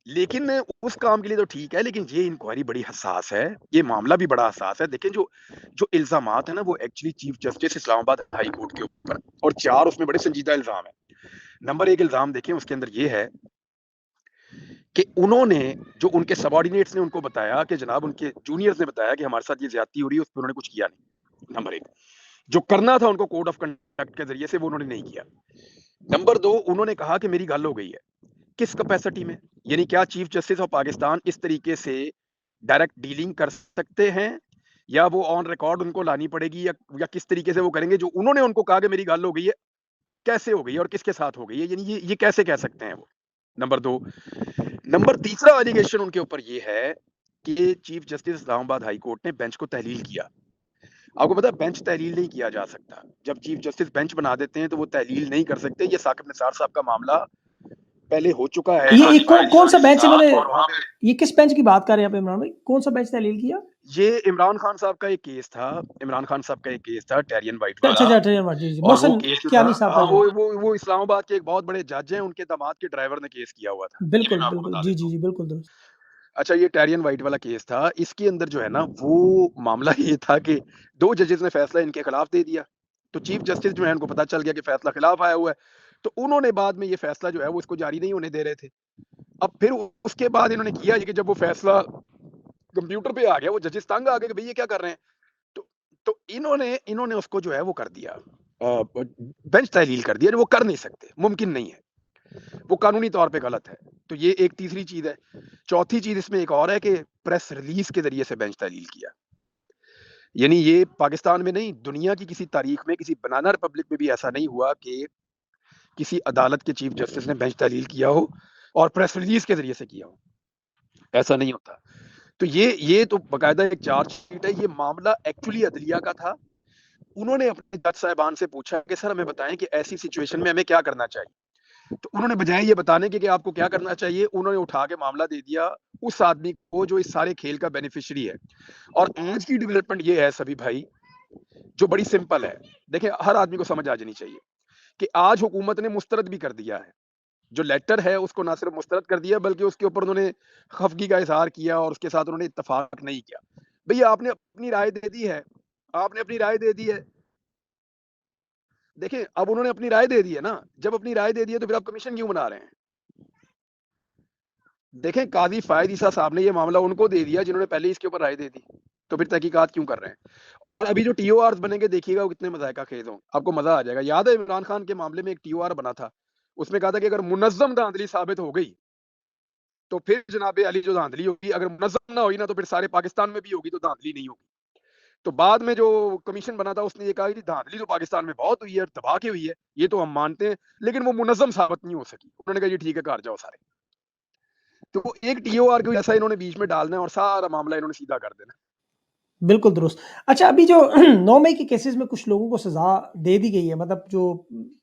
लेकिन उस काम के लिए तो ठीक है, लेकिन ये इंक्वायरी बड़ी हसास है, ये मामला भी बड़ा हसास है। देखें, जो जो इल्ज़ामात है ना, वो actually chief justice Islamabad high court के ऊपर, और 4 उसमें बड़े संजीदा इल्ज़ाम हैं। नंबर 1 इल्ज़ाम देखें, उसके अंदर ये है कि उन्होंने, जो उनके सबऑर्डिनेट्स ने उनको बताया कि जनाब, उनके जूनियर्स ने बताया कि हमारे साथ ये ज़्यादती हो रही है, उस पे उन्होंने कुछ किया नहीं। नंबर 1, जो करना था उनको कोड ऑफ कंडक्ट के ज़रिए से, वो उन्होंने नहीं किया। नंबर 2, उन्होंने कहा कि मेरी गल हो गई है। किस कैपेसिटी में? यानी क्या चीफ जस्टिस ऑफ पाकिस्तान इस तरीके से डायरेक्ट डीलिंग कर सकते हैं, या वो ऑन रिकॉर्ड उनको लानी पड़ेगी, या किस तरीके से वो करेंगे? जो उन्होंने उनको कहा कि मेरी गल हो गई है, कैसे हो गई है और किसके साथ हो गई है? यानी ये कैसे कह सकते हैं वो? नंबर 2, नंबर तीसरा एलिगेशन उनके ऊपर ये है कि chief justice Islamabad high court ने बेंच को तहलील किया। आपको पता है बेंच तहलील नहीं किया जा सकता। जब चीफ जस्टिस बेंच बना देते हैं तो वो तहलील नहीं कर सकते। ये साकिब निसार साहब का मामला पहले हो चुका है ये एक 125 कौन सा बेंच इन्होंने, और वहाँ पे ये किस बेंच की बात कर रहे हैं आप इमरान भाई, कौन सा बेंच तहलील किया? ये इमरान खान साहब का एक केस था। इमरान खान साहब का एक केस था टेरियन वाइट अच्छा वाला। अच्छा, जी जी, और वो मोहसिन केस जो था कियानी साहब का जो, वो इस्लामाबाद के एक बहुत बड़े जज हैं, उनके दामाद के ड्राइवर ने केस किया हुआ था। ये भी बिल्कुल मैं आपको बिल्कुल, बता जी देता जी हूँ। जी, बिल्कुल दुरुस्त। अच्छा, ये टेरियन वाइट वाला केस था। इसके अंदर जो है ना वो मामला ये था कि 2 जजेस ने फैसला इनके खिलाफ दे दिया। तो चीफ जस्टिस जो है उनको पता चल गया कि फैसला खिलाफ आया हुआ है। तो उन्होंने बाद में ये फैसला जो है वो इसको जारी नहीं होने दे रहे थे। अब फिर उसके बाद इन्होंने किया ये कि जब वो फैसला कंप्यूटर पे आ गया, वो जजेस तंग आ गए कि भई ये क्या कर रहे हैं? तो इन्होंने इन्होंने उसको जो है वो कर दिया, बेंच तहलील कर दिया, जो वो कर नहीं सकते, मुमकिन नहीं है। वो कानूनी तौर पे गलत है। तो ये एक तीसरी चीज़ है। चौथी चीज़ इसमें एक और है कि प्रेस रिलीज़ के ज़रिए से बेंच तहलील किया। यानी ये पाकिस्तान में नहीं, दुनिया की किसी तारीख में, किसी बनाना रिपब्लिक में भी ऐसा नहीं हुआ कि किसी अदालत के चीफ जस्टिस ने बेंच तहलील किया हो और प्रेस रिलीज़ के ज़रिए से किया हो। ऐसा नहीं होता। तो ये तो बाकायदा एक चार्जशीट है। ये मामला एक्चुअली अदलिया का था। उन्होंने अपने जज साहिबान से पूछा कि सर हमें बताएँ कि ऐसी सिचुएशन में हमें क्या करना चाहिए? तो उन्होंने बजाय ये बताने के कि आपको क्या करना चाहिए, उन्होंने उठा के मामला दे दिया उस आदमी को जो इस सारे खेल का बेनिफिशियरी है। और आज की डेवलपमेंट ये है सभी भाई, जो बड़ी सिंपल है। देखिए, हर आदमी को समझ आ जानी चाहिए कि आज हुकूमत ने मुस्तरद भी कर दिया है। जो लेटर है उसको ना सिर्फ मुस्तरद कर दिया बल्कि उसके ऊपर उन्होंने खफगी का इज़हार किया और उसके साथ उन्होंने इत्तेफाक नहीं किया। भैया आपने अपनी राय दे दी है, आपने अपनी राय दे दी है। देखिए, अब उन्होंने अपनी राय दे दी है ना, जब अपनी राय दे दी है तो फिर आप कमीशन क्यों बना रहे हैं? देखें, काज़ी फ़ायद ईसा साहब ने ये मामला उनको दे दिया जिन्होंने पहले ही इसके ऊपर राय दे दी। तो फिर तहकीकात क्यों कर रहे हैं? और अभी जो टीओआर's बनेंगे देखिएगा वो कितने मज़ायका खेज़ हों, आपको मज़ा आ जाएगा। याद है इमरान खान के मामले में एक टीओआर बना था, उसमें कहा था कि अगर मुनज़्ज़म धांधली साबित हो गई, तो फिर जनाब अली जो धांधली होगी, अगर मुनज़्ज़म ना हुई ना तो फिर सारे पाकिस्तान में भी होगी तो धांधली नहीं होगी। तो बाद में जो कमीशन बना था उसने ये कहा कि धांधली तो पाकिस्तान में बहुत हुई है, दबा के हुई है, ये तो हम मानते हैं, लेकिन वो मुनज़्ज़म साबित नहीं हो सकी। उन्होंने कहा जी ठीक है, घर जाओ सारे। तो वो एक टीओआर को ऐसा इन्होंने बीच में डालना है और सारा मामला इन्होंने सीधा कर देना है। बिल्कुल दुरुस्त। अच्छा, अभी जो 9 मई के केसेस में कुछ लोगों को सज़ा दे दी गई है, मतलब जो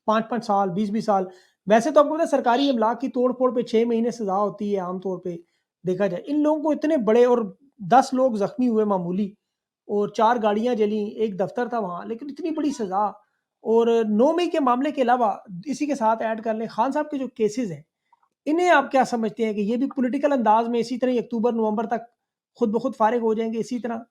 5-5 साल, 20-20 साल, वैसे तो आपको पता है सरकारी अमलाक की तोड़-फोड़ पे 6 महीने सज़ा होती है आम तौर पे, देखा जाए। इन लोगों को इतने बड़े, और 10 लोग ज़ख्मी हुए मामूली, और 4 गाड़ियाँ जली, एक दफ़्तर था वहाँ, लेकिन इतनी बड़ी सज़ा। और 9 मई के मामले के अलावा इसी के साथ ऐड कर लें खान साहब के जो केसेस हैं, इन्हें आप क्या समझते हैं कि ये भी पॉलिटिकल अंदाज़ में इसी तरह ही अक्टूबर-नवंबर तक खुद ब खुद फ़ारिग हो जाएँगे इसी तरह?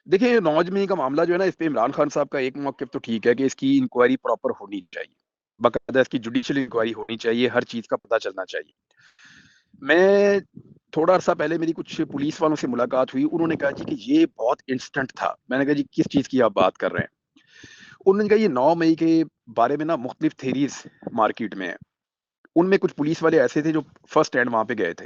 देखिए, 9 मई का मामला जो है ना, इस पे इमरान खान साहब का एक मौक़िफ़ तो ठीक है कि इसकी इंक्वायरी प्रॉपर होनी चाहिए। बाकायदा इसकी जुडिशियल इंक्वायरी होनी चाहिए, हर चीज़ का पता चलना चाहिए। मैं थोड़ा अरसा पहले मेरी कुछ पुलिस वालों से मुलाकात हुई, उन्होंने कहा जी कि ये बहुत इंस्टेंट था। मैंने कहा जी किस चीज़ की आप बात कर रहे हैं? उन्होंने कहा ये 9 मई के बारे में ना मुख्तलिफ थ्योरीज़ मार्केट में हैं। उनमें कुछ पुलिस वाले ऐसे थे जो फर्स्ट हैंड वहाँ पे गए थे।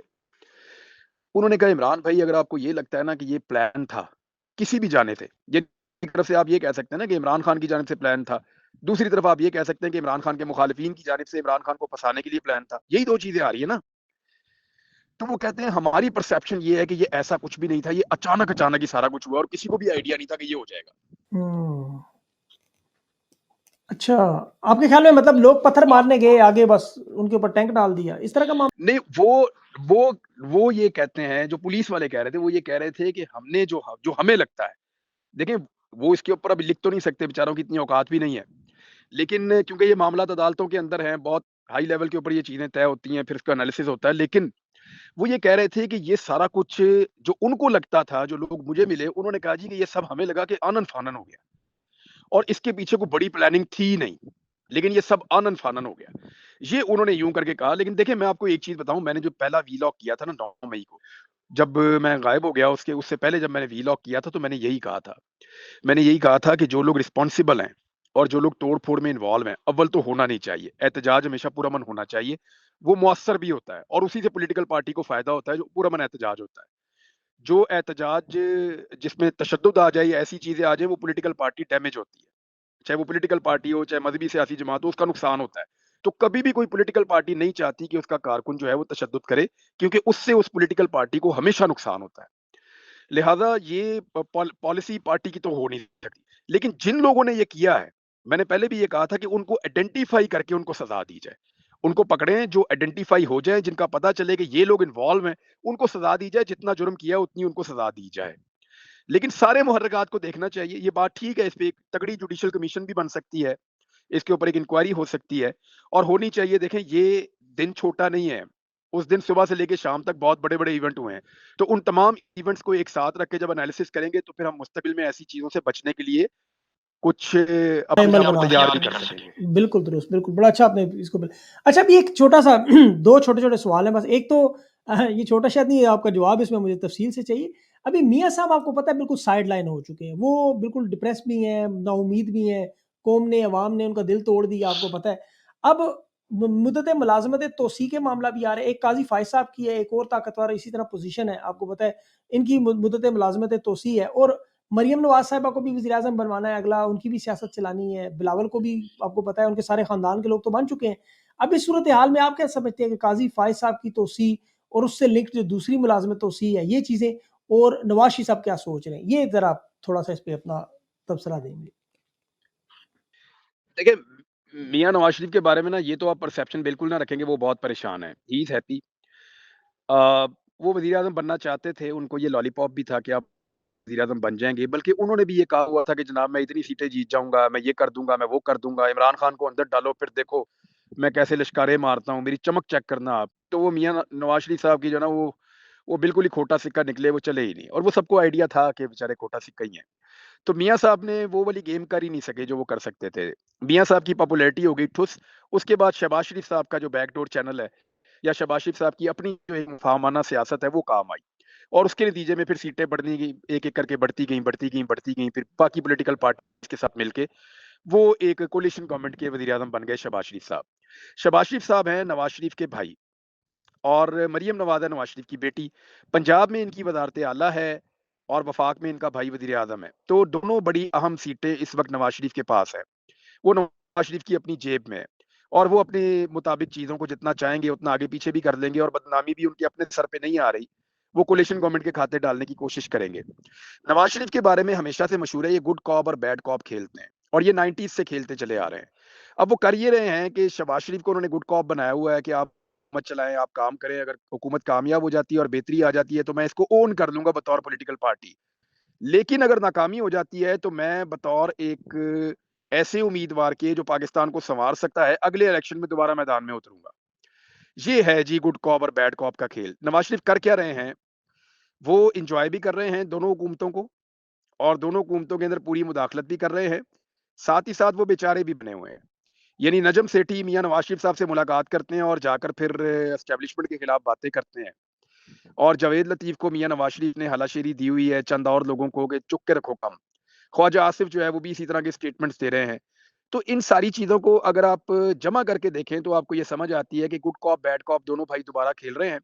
उन्होंने कहा इमरान भाई अगर आपको ये लगता है ना कि ये प्लान था, किसी भी जानिब से, ये एक तरफ से आप ये कह सकते हैं ना कि इमरान खान की जानिब से प्लान था, दूसरी तरफ आप ये कह सकते हैं कि इमरान खान के मुखालिफिन की जानिब से इमरान खान को फँसाने के लिए प्लान था। यही 2 चीज़ें आ रही है ना। तो वो कहते हैं हमारी परसेप्शन ये है कि ये ऐसा कुछ भी नहीं था, ये अचानक-अचानक ही सारा कुछ हुआ और किसी को भी आइडिया नहीं था कि ये हो जाएगा। हुँ। अच्छा, आपके ख़्याल में मतलब लोग पत्थर मारने गए आगे, बस उनके ऊपर टैंक डाल दिया, इस तरह का मामला? नहीं, वो वो ये कहते हैं, जो पुलिस वाले कह रहे थे, वो ये कह रहे थे कि हमने जो हमें लगता है, देखें वो इसके ऊपर अभी लिख तो नहीं सकते, बेचारों की इतनी औकात भी नहीं है। लेकिन क्योंकि ये मामलात अदालतों के अंदर हैं, बहुत हाई लेवल के ऊपर ये चीज़ें तय होती हैं, फिर उसका एनालिसिस होता है। लेकिन वो ये कह रहे थे कि ये सारा कुछ जो उनको लगता था, जो लोग मुझे मिले, उन्होंने कहा जी कि ये सब हमें लगा कि आनन-फानन हो गया और इसके पीछे कोई बड़ी प्लानिंग थी ही नहीं। लेकिन ये सब आनन-फानन हो गया। ये उन्होंने यूँ करके कहा। लेकिन देखिए मैं आपको एक चीज़ बताऊँ, मैंने जो पहला वीलॉग किया था ना 9 मई को, जब मैं गायब हो गया उससे पहले जब मैंने वीलॉग किया था तो मैंने यही कहा था। मैंने यही कहा था कि जो लोग रिस्पॉन्सिबल हैं और जो लोग तोड़-फोड़ में इन्वॉल्व हैं, अव्वल तो होना नहीं चाहिए। एहतजाज हमेशा पुरअमन होना चाहिए। वो मौसर भी होता है और उसी से पॉलिटिकल पार्टी को फ़ायदा होता है जो पुरअमन एहतजाज होता है। जो एहतजाज जिसमें तशद्दुद आ जाए या ऐसी चीज़ें आ जाएँ, वो पॉलिटिकल पार्टी डैमेज होती है। चाहे वो पॉलिटिकल पार्टी हो, चाहे मज़हबी सियासी जमात हो, उसका नुकसान होता है। तो कभी भी कोई पॉलिटिकल पार्टी नहीं चाहती कि उसका कारकुन जो है वो तशद्दुद करे, क्योंकि उससे उस पॉलिटिकल पार्टी को हमेशा नुकसान होता है। लिहाजा ये पॉलिसी पार्टी की तो हो नहीं सकती। लेकिन जिन लोगों ने ये किया है, मैंने पहले भी ये कहा था कि उनको आइडेंटिफ़ाई करके उनको सज़ा दी जाए। उनको पकड़ें जो आइडेंटिफ़ाई हो जाएँ, जिनका पता चले कि ये लोग इन्वॉल्व हैं, उनको सज़ा दी जाए, जितना जुर्म किया उतनी उनको सज़ा दी जाए। लेकिन सारे मुहर्रिकात को देखना चाहिए, ये बात ठीक है, इस पे एक तगड़ी जुडिशियल कमीशन भी बन सकती है, इसके ऊपर एक इंक्वायरी हो सकती है और होनी चाहिए। देखें, ये दिन छोटा नहीं है, उस दिन सुबह से लेके शाम तक बहुत बड़े-बड़े इवेंट हुए हैं। तो उन तमाम इवेंट्स को एक साथ रख के जब एनालिसिस करेंगे, तो फिर हम मुस्तक़बिल में ऐसी चीज़ों से बचने के लिए कुछ अपने अमल आप को बना तैयार भी सकते कर हैं। सकेंगे। बिल्कुल दुरुस्त, बिल्कुल, बड़ा अच्छा आपने इसको अच्छा अभी एक छोटा-सा 2 छोटे-छोटे सवाल हैं बस। एक तो ये छोटा शायद नहीं है, आपका जवाब इसमें मुझे तफ़सील से चाहिए। अभी मियाँ साहब आपको पता है बिल्कुल साइड लाइन हो चुके हैं। वो बिल्कुल डिप्रेस भी हैं, नाउम्मीद भी हैं, कौम ने, अवाम ने उनका दिल तोड़ दिया, आपको पता है। अब मुद्दत मुलाज़मत तोसी के मामला भी आ रहा है। एक काज़ी फ़ाइज़ साहब की है, एक और ताकतवर इसी तरह पोज़ीशन है, आपको पता है। इनकी मुद्दत मुलाज़मत तोसी है और मरियम नवाज़ साहिबा को भी वज़ीर-ए-आज़म बनवाना है अगला, उनकी भी सियासत चलानी है। बिलावल को भी आपको पता है उनके सारे ख़ानदान के लोग तो बन चुके हैं। अब इस सूरत-ए-हाल में आप क्या समझते हैं कि काज़ी फ़ाइज़ साहब की तोसी और उससे लिंक्ड जो दूसरी मुलाज़मत तोसी है, ये चीज़ें और नवाज़ शरीफ साहब क्या सोच रहे हैं? ये ज़रा आप थोड़ा-सा इस पे अपना तबसरा देंगे। देखिए, मियाँ नवाज़ शरीफ के बारे में ना, ये तो आप परसेप्शन बिल्कुल ना रखेंगे, वो बहुत परेशान हैं। He is happy. अ, वो वज़ीर-ए-आज़म बनना चाहते थे, उनको ये लॉलीपॉप भी था कि आप वज़ीर-ए-आज़म बन जाएँगे, बल्कि उन्होंने भी ये कहा हुआ था कि जनाब मैं इतनी सीटें जीत जाऊँगा, मैं ये कर दूँगा, मैं वो कर दूँगा, इमरान खान को अंदर डालो, फिर देखो मैं कैसे लश्कारे मारता हूँ, मेरी चमक चेक करना आप। तो वो मियाँ नवाज़ शरीफ साहब की जो है ना, वो बिल्कुल ही खोटा सिक्का निकले, वो चले ही नहीं और वो सबको आइडिया था कि बेचारे खोटा सिक्का ही हैं। तो मियाँ साहब ने वो वाली गेम कर ही नहीं सके जो वो कर सकते थे। मियाँ साहब की पॉपुलैरिटी हो गई ठुस, उसके बाद शहबाज शरीफ साहब का जो बैकडोर चैनल है या शहबाज शरीफ साहब की अपनी जो एक मुफाहमाना सियासत है, वो काम आई और उसके नतीजे में फिर सीटें बढ़नी गई, एक-एक करके बढ़ती गईं, बढ़ती गईं, बढ़ती गईं, फिर बाकी पॉलिटिकल पार्टीज़ के साथ मिलके वो एक कोalition गवर्नमेंट के वज़ीर-ए-आज़म बन गए शहबाज शरीफ साहब। शहबाज शरीफ साहब हैं नवाज़ शरीफ के भाई और मरियम नवाज़ है नवाज़ शरीफ की बेटी। पंजाब में इनकी वज़ारत आला है और वफ़ाक में इनका भाई वज़ीर-ए-आज़म है। तो दोनों बड़ी अहम सीटें इस वक़्त नवाज़ शरीफ के पास है। वो नवाज़ शरीफ की अपनी जेब में है और वो अपने मुताबिक चीज़ों को जितना चाहेंगे उतना आगे-पीछे भी कर लेंगे और बदनामी भी उनके अपने सर पे नहीं आ रही। वो कोalition गवर्नमेंट के खाते डालने की कोशिश करेंगे। नवाज़ शरीफ के बारे में हमेशा से मशहूर है, ये गुड कॉप और बैड कॉप खेलते हैं और ये 90s से खेलते चले आ रहे हैं। अब वो कर ये रहे हैं कि शहबाज शरीफ को उन्होंने गुड कॉप बनाया हुआ है कि आप मत चलाएँ, आप काम करें, अगर हुकूमत कामयाब हो जाती है और बेहतरी आ जाती है तो मैं इसको ओन कर लूँगा बतौर पॉलिटिकल पार्टी। लेकिन अगर नाकामी हो जाती है तो मैं बतौर एक ऐसे उम्मीदवार के जो पाकिस्तान को सँवार सकता है, अगले इलेक्शन में दोबारा मैदान में उतरूँगा। ये है जी गुड कॉप और बैड कॉप का खेल। नवाज़ शरीफ कर क्या रहे हैं, वो एन्जॉय भी कर रहे हैं दोनों हुकूमतों को और दोनों हुकूमतों के अंदर पूरी मुदाखलत भी कर रहे हैं। साथ ही साथ वो बेचारे भी बने हुए हैं। यानी नजम सेठी मियाँ नवाज़ शरीफ साहब से मुलाकात करते हैं और जाकर फिर एस्टेब्लिशमेंट के खिलाफ बातें करते हैं। और जावेद लतीफ़ को मियाँ नवाज़ शरीफ ने हलाशेरी दी हुई है चंद और लोगों को कि चुप के रखो काम। ख्वाजा आसिफ जो है वो भी इसी तरह के स्टेटमेंट्स दे रहे हैं। तो इन सारी चीज़ों को अगर आप जमा करके देखें तो आपको ये समझ आती है कि गुड कॉप बैड कॉप दोनों भाई दोबारा खेल रहे हैं।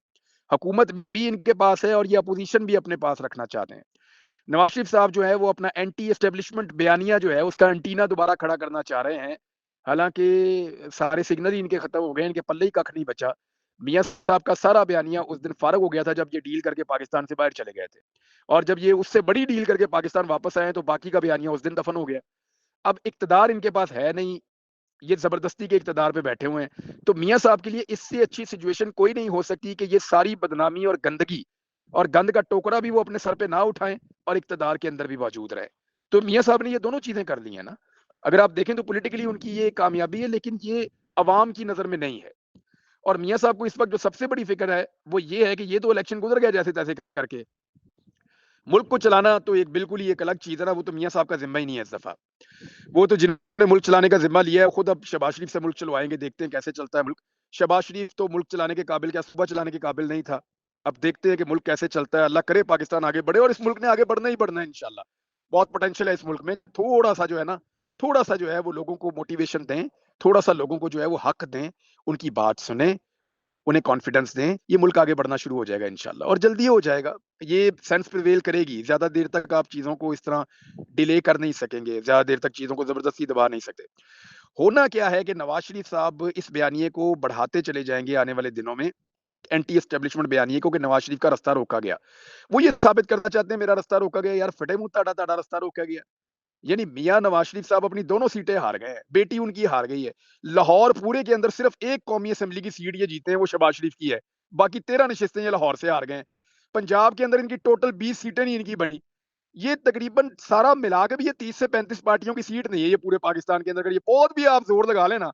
हुकूमत भी इनके पास है और ये अपोज़िशन भी अपने पास रखना चाहते हैं। नवाज़ शरीफ साहब जो है वो अपना एंटी एस्टेब्लिशमेंट बयानिया जो है उसका एंटीना दोबारा खड़ा करना चाह रहे हैं। हालाँकि सारे सिग्नल ही इनके खत्म हो गए, इनके पल्ले ही कख नहीं बचा। मियाँ साहब का सारा बयानिया उस दिन फ़ारग हो गया था जब ये डील करके पाकिस्तान से बाहर चले गए थे। और जब ये उससे बड़ी डील करके पाकिस्तान वापस आए हैं तो बाकी का बयानिया उस दिन दफ़न हो गया। अब इक़्तिदार इनके पास है नहीं, ये ज़बरदस्ती के इक़्तिदार पे बैठे हुए हैं। तो मियाँ साहब के लिए इससे अच्छी सिचुएशन कोई नहीं हो सकती कि ये सारी बदनामी और गंदगी और गंद का टोकरा भी वो अपने सर पे ना उठाएँ और इक़्तिदार के अंदर भी मौजूद रहें। तो मियाँ साहब ने ये दोनों चीज़ें कर ली हैं ना। अगर आप देखें तो पॉलिटिकली उनकी ये कामयाबी है, लेकिन ये अवाम की नज़र में नहीं है। और मियाँ साहब को इस वक़्त जो सबसे बड़ी फ़िक्र है, वो ये है कि ये तो इलेक्शन गुज़र गया जैसे-तैसे करके। मुल्क को चलाना तो एक बिल्कुल ही एक अलग चीज़ है ना, वो तो मियाँ साहब का ज़िम्मा ही नहीं है इस दफ़ा। वो तो जिन्होंने मुल्क चलाने का ज़िम्मा लिया है, खुद अब शहबाज शरीफ से मुल्क चलवाएँगे, देखते हैं कैसे चलता है मुल्क। शहबाज शरीफ तो मुल्क चलाने के काबिल क्या सूबा चलाने के काबिल नहीं था। अब देखते हैं कि मुल्क कैसे चलता है, अल्लाह करे पाकिस्तान आगे बढ़े और इस मुल्क ने आगे बढ़ना ही बढ़ना है इंशाल्लाह। बहुत पोटेंशियल है इस मुल्क में, थोड़ा-सा जो है ना, थोड़ा-सा जो है वो लोगों को मोटिवेशन दें, थोड़ा-सा लोगों को जो है वो हक दें, उनकी बात सुनें, उन्हें कॉन्फिडेंस दें, ये मुल्क आगे बढ़ना शुरू हो जाएगा इंशाल्लाह और जल्दी हो जाएगा। ये सेंस प्रिवेल करेगी, ज़्यादा देर तक आप चीज़ों को इस तरह डिले कर नहीं सकेंगे, ज़्यादा देर तक चीज़ों को ज़बरदस्ती दबा नहीं सकते। होना क्या है कि नवाज शरीफ साहब इस बयानिए को बढ़ाते चले जाएंगे आने वाले दिनों में, एंटी एस्टेब्लिशमेंट बयानिए को, कि नवाज शरीफ का रास्ता रोका गया। वो ये साबित करना चाहते हैं मेरा रास्ता रोका गया, यार फटे मुंह ताड़ा ताड़ा रास्ता रोका गया। यानी मियां नवाज शरीफ साहब अपनी दोनों सीटें हार गए हैं, बेटी उनकी हार गई है। लाहौर पूरे के अंदर सिर्फ एक कौमी असेंबली की सीट ये जीते हैं, वो शहबाज शरीफ की है। बाकी 13 नशिस्तें ये लाहौर से हार गए हैं। पंजाब के अंदर इनकी टोटल 20 सीटें नहीं इनकी बनी। ये तकरीबन सारा मिला के भी ये 30 से 35 पार्टियों की सीट नहीं है ये पूरे पाकिस्तान के अंदर। अगर ये बहुत भी आप जोर लगा लेना,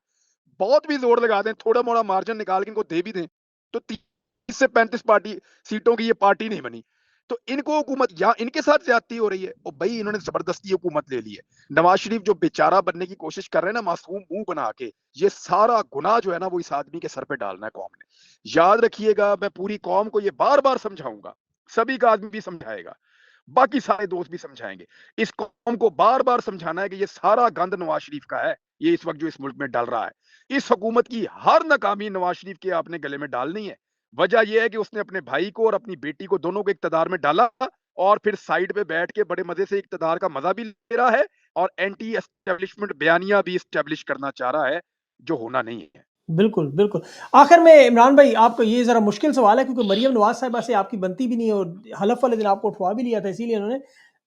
बहुत भी जोर लगा दें, थोड़ा मोड़ा मार्जिन निकाल के इनको दे भी दें, तो 30 से 35 पार्टी सीटों की ये पार्टी नहीं बनी। तो इनको हुकूमत या इनके साथ ज्यादती हो रही है, और भाई इन्होंने जबरदस्ती हुकूमत ले ली है। नवाज शरीफ जो बेचारा बनने की कोशिश कर रहे हैं ना, मासूम मुंह बना के, ये सारा गुनाह जो है ना वो इस आदमी के सर पे डालना है कौम ने। याद रखिएगा, मैं पूरी कौम को ये बार बार समझाऊंगा, सभी का आदमी भी समझाएगा, बाकी सारे दोस्त भी समझाएंगे। इस कौम को बार बार समझाना है कि ये सारा गंद नवाज शरीफ का है, ये इस वक्त जो इस मुल्क में डल रहा है। इस हुकूमत की हर नाकामी नवाज शरीफ के आपने गले में डालनी है। वजह यह है कि उसने अपने भाई को और अपनी बेटी को दोनों को इक्तदार में डाला, और फिर साइड पे बैठ के बड़े मजे से इक्तदार का मजा भी ले रहा है, और एंटी एस्टेब्लिशमेंट बयानिया भी इस्टेब्लिश करना चाह रहा है, जो होना नहीं है। बिल्कुल, बिल्कुल। आखिर में इमरान भाई, आपको ये ज़रा मुश्किल सवाल है, क्योंकि मरियम नवाज़ साहिबा से आपकी बनती भी नहीं है और हलफ़ वाले दिन आपको उठवा भी लिया था, इसीलिए उन्होंने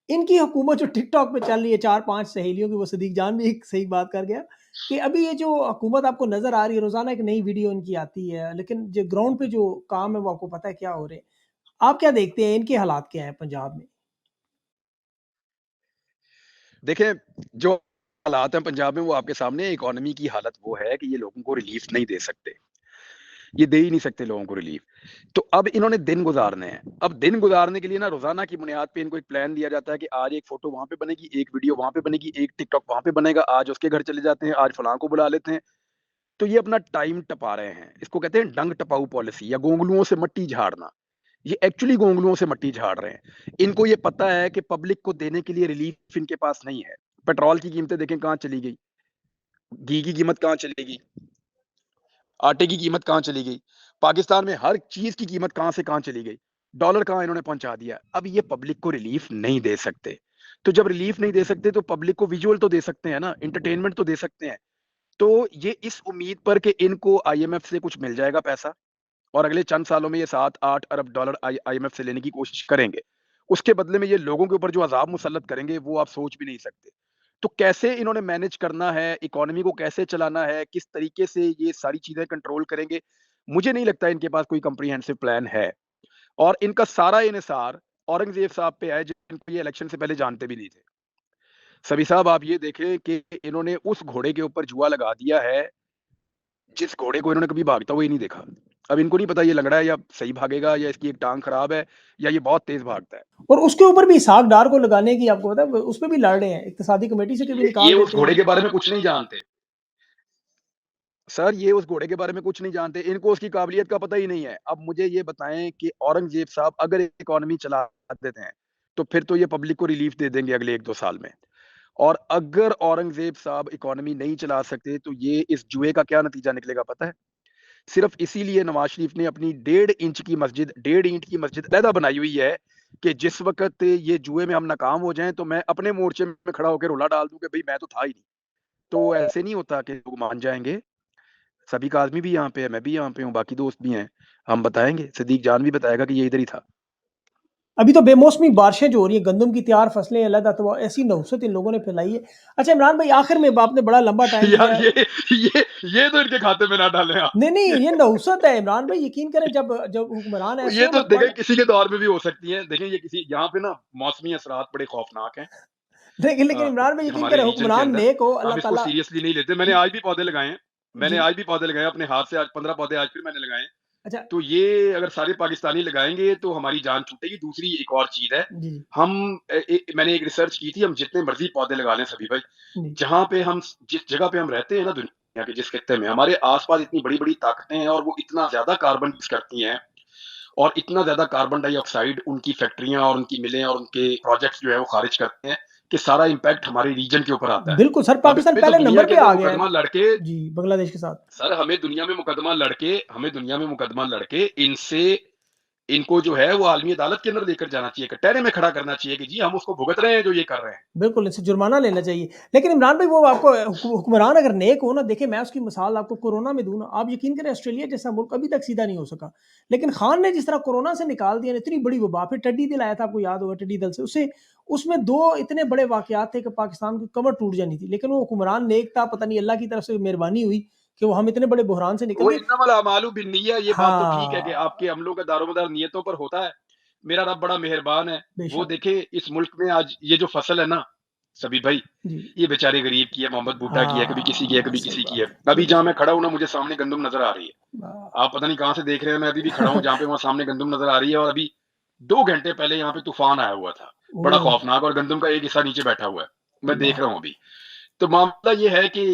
इनकी हुकूमत जो टिकटॉक पे चल रही है 4-5 सहेलियों की, वो सदीक जान भी एक सही बात कर गया कि अभी ये जो हुकूमत आपको नज़र आ रही है, रोज़ाना एक नई वीडियो इनकी आती है, लेकिन जो ग्राउंड पे जो काम है वो आपको पता है क्या हो रहे हैं। आप क्या देखते हैं, इनके हालात क्या हैं पंजाब में? देखें, जो हालात हैं पंजाब में वो आपके सामने। इकोनॉमी की हालत वो है कि ये लोगों को रिलीफ नहीं दे सकते, ये दे ही नहीं सकते लोगों को रिलीफ। तो अब इन्होंने दिन गुजारने हैं। अब दिन गुजारने के लिए ना रोजाना की बुनियाद पे इनको एक प्लान दिया जाता है कि आज एक फोटो वहां पे बनेगी, एक वीडियो वहां पे बनेगी, एक टिकटॉक वहां पे बनेगा, आज उसके घर चले जाते हैं, आज फलां को बुला लेते हैं। तो ये अपना टाइम टपा रहे हैं। इसको कहते हैं डंग टपाऊ पॉलिसी, या गोंगलुओं से मट्टी झाड़ना। ये एक्चुअली गोंगलुओं से मट्टी झाड़ रहे हैं। इनको ये पता है कि पब्लिक को देने के लिए रिलीफ इनके पास नहीं है। पेट्रोल की कीमतें देखें कहाँ चली गई, घी की कीमत कहाँ चली गई, आटे की कीमत कहाँ चली गई, पाकिस्तान में हर चीज की कीमत कहाँ से कहाँ चली गई, डॉलर कहाँ इन्होंने पहुंचा दिया। अब ये पब्लिक को रिलीफ नहीं दे सकते। तो जब रिलीफ नहीं दे सकते तो पब्लिक को विजुअल तो दे सकते हैं ना, इंटरटेनमेंट तो दे सकते हैं। तो ये इस उम्मीद पर कि इनको आईएमएफ से कुछ मिल जाएगा पैसा, और अगले चंद सालों में ये 7-8 अरब डॉलर आईएमएफ से लेने की कोशिश करेंगे। उसके बदले में ये लोगों के ऊपर जो अजाब मुसल्लत करेंगे वो आप सोच भी नहीं सकते। तो कैसे इन्होंने मैनेज करना है, इकोनॉमी को कैसे चलाना है, किस तरीके से ये सारी चीजें कंट्रोल करेंगे, मुझे नहीं लगता इनके पास कोई कंप्रीहेंसिव प्लान है। और इनका सारा इन्हिसार औरंगजेब साहब पे है, जिनको ये इलेक्शन से पहले जानते भी नहीं थे। सभी साहब आप ये देखें कि इन्होंने उस घोड़े के ऊपर जुआ लगा दिया है जिस घोड़े को इन्होंने कभी भागता हुआ ही नहीं देखा। अब इनको नहीं पता ये लंगड़ा है या सही भागेगा, या इसकी एक टांग खराब है, या ये बहुत तेज भागता है। और उसके ऊपर भी इसहाक डार को लगाने की आपको पता है, उस पे भी लड़ रहे हैं, इक्तिसादी कमेटी से कभी ये निकाल उस देते घोड़े हैं। के बारे में कुछ नहीं जानते सर, ये उस घोड़े के बारे में कुछ नहीं जानते, इनको उसकी काबिलियत का पता ही नहीं है। अब मुझे ये बताएं कि औरंगजेब साहब अगर इकोनॉमी चला देते हैं तो फिर तो ये पब्लिक को रिलीफ दे देंगे अगले 1-2 साल में। और अगर औरंगजेब साहब इकोनॉमी नहीं चला सकते तो ये इस जुए का क्या नतीजा निकलेगा पता है? सिर्फ इसीलिए नवाज शरीफ ने अपनी 1.5 ईंट की मस्जिद अलहदा बनाई हुई है कि जिस वक्त ये जुए में हम नाकाम हो जाएं तो मैं अपने मोर्चे में खड़ा होकर रोला डाल दूं कि भाई मैं तो था ही नहीं। तो ऐसे नहीं होता कि लोग मान जाएंगे। सभी का आदमी भी यहाँ पे है, मैं भी यहाँ पे हूँ, बाकी दोस्त भी हैं। हम बताएंगे, सिद्दीक जान भी बताएगा कि ये इधर ही था। अभी तो बेमौसमी बारिशें जो हो रही हैं, गंदम की तैयार फसलें अलग, तो ऐसी नहुसत इन लोगों ने फैलाई है। अच्छा इमरान भाई, आखिर में आपने बड़ा लंबा टाइम यार दिया है। ये तो इनके खाते में ना डालें आप। नहीं, नहीं, ये नहुसत है इमरान भाई, यकीन करें, जब जब हुक्मरान ऐसे ये हो, तो मैं पढ़ देखें किसी के दौर में भी हो सकती है। देखें ये किसी यहाँ पे ना मौसमी असरात बड़े खौफनाक हैं लेकिन लेकिन इमरान भाई यकीन हमारे करें, रीजन के हुक्मरान अंदर। नेक हो, हम अल्लाह इसको ताला। सीरियसली नहीं लेते। मैंने आज भी पौधे लगाए हैं, मैंने जी। आज भी पौधे लगाए अपने हाथ से। आज 15 पौधे आज फिर मैंने लगाए हैं। अच्छा। तो ये अगर सारे पाकिस्तानी लगाएंगे तो हमारी जान छूटेगी। दूसरी एक और चीज है, जी, जी, हम मैंने एक रिसर्च की थी, हम जितने मर्जी पौधे लगा लें सभी भाई, जी। जहाँ पे हम जिस जगह पे हम रहते हैं ना दुनिया के जिस खित्ते में, हमारे आसपास इतनी बड़ी बड़ी ताकतें हैं और वो इतना ज्यादा कार्बन यूज करती हैं और इतना ज्यादा कार्बन डाइऑक्साइड उनकी फैक्ट्रियां और उनकी मिलें और उनके प्रोजेक्ट्स जो है वो खारिज करते हैं कि सारा इम्पैक्ट हमारे रीजन के ऊपर आता है। बिल्कुल सर, अब पाकिस्तान इसमें तो पहले दुनिया नंबर के पे अंदर आ गया है। मुकदमा लड़के, जी, बांग्लादेश के साथ। सर हमें दुनिया में मुकदमा लड़के इनसे इनको जो है वो आलमी अदालत के अंदर लेकर जाना चाहिए, कटहरे में खड़ा करना चाहिए कि जी हम उसको भुगत रहे हैं जो ये कर रहे हैं। बिल्कुल, इनसे जुर्माना लेना चाहिए। लेकिन इमरान भाई वो आपको हुक्मरान अगर नेक हो ना, देखिए मैं उसकी मिसाल आपको कोरोना में दूँ ना, आप यकीन करें ऑस्ट्रेलिया जैसा मुल्क अभी तक सीधा नहीं हो सका। लेकिन खान ने जिस तरह कोरोना से निकाल दिया ना, इतनी बड़ी वबा, फिर टिड्डी दिल आया था, आपको याद होगा टिड्डी दल से, उससे उसमें 2 इतने बड़े वाक़यात थे कि पाकिस्तान की कमर टूट जानी थी। लेकिन वो हुक्मरान नेक था, पता नहीं अल्लाह की तरफ से मेहरबानी हुई कि वो हम इतने बड़े बुहरान से निकल वो गए। इन्नमल अमालु बिन्निय्या, ये बात तो ठीक है कि हाँ, आपके अमलों का दारोमदार नियतों पर होता है। मेरा रब बड़ा मेहरबान है। वो बेशक। देखे इस मुल्क में आज ये जो फसल है ना, सबीर भाई, जी। ये बेचारे गरीब की है, मोहम्मद भुट्टा की है, कभी किसी की है, हाँ, कभी सही किसी की है। बात है। अभी बिल्कुल जहाँ सही। मैं खड़ा हूँ ना, मुझे सामने गंदम नज़र आ रही है। वाह! आप पता नहीं कहाँ से देख रहे हैं, मैं अभी भी खड़ा हूँ जहाँ पे वहाँ सामने गंदम नज़र आ रही है और अभी 2 घंटे पहले यहाँ पे तूफ़ान आया हुआ था। बड़ा ओह! खौफनाक, और गंदम का एक हिस्सा नीचे बैठा हुआ है। मैं देख अल्लाह! रहा हूँ अभी। तो मामला ये है कि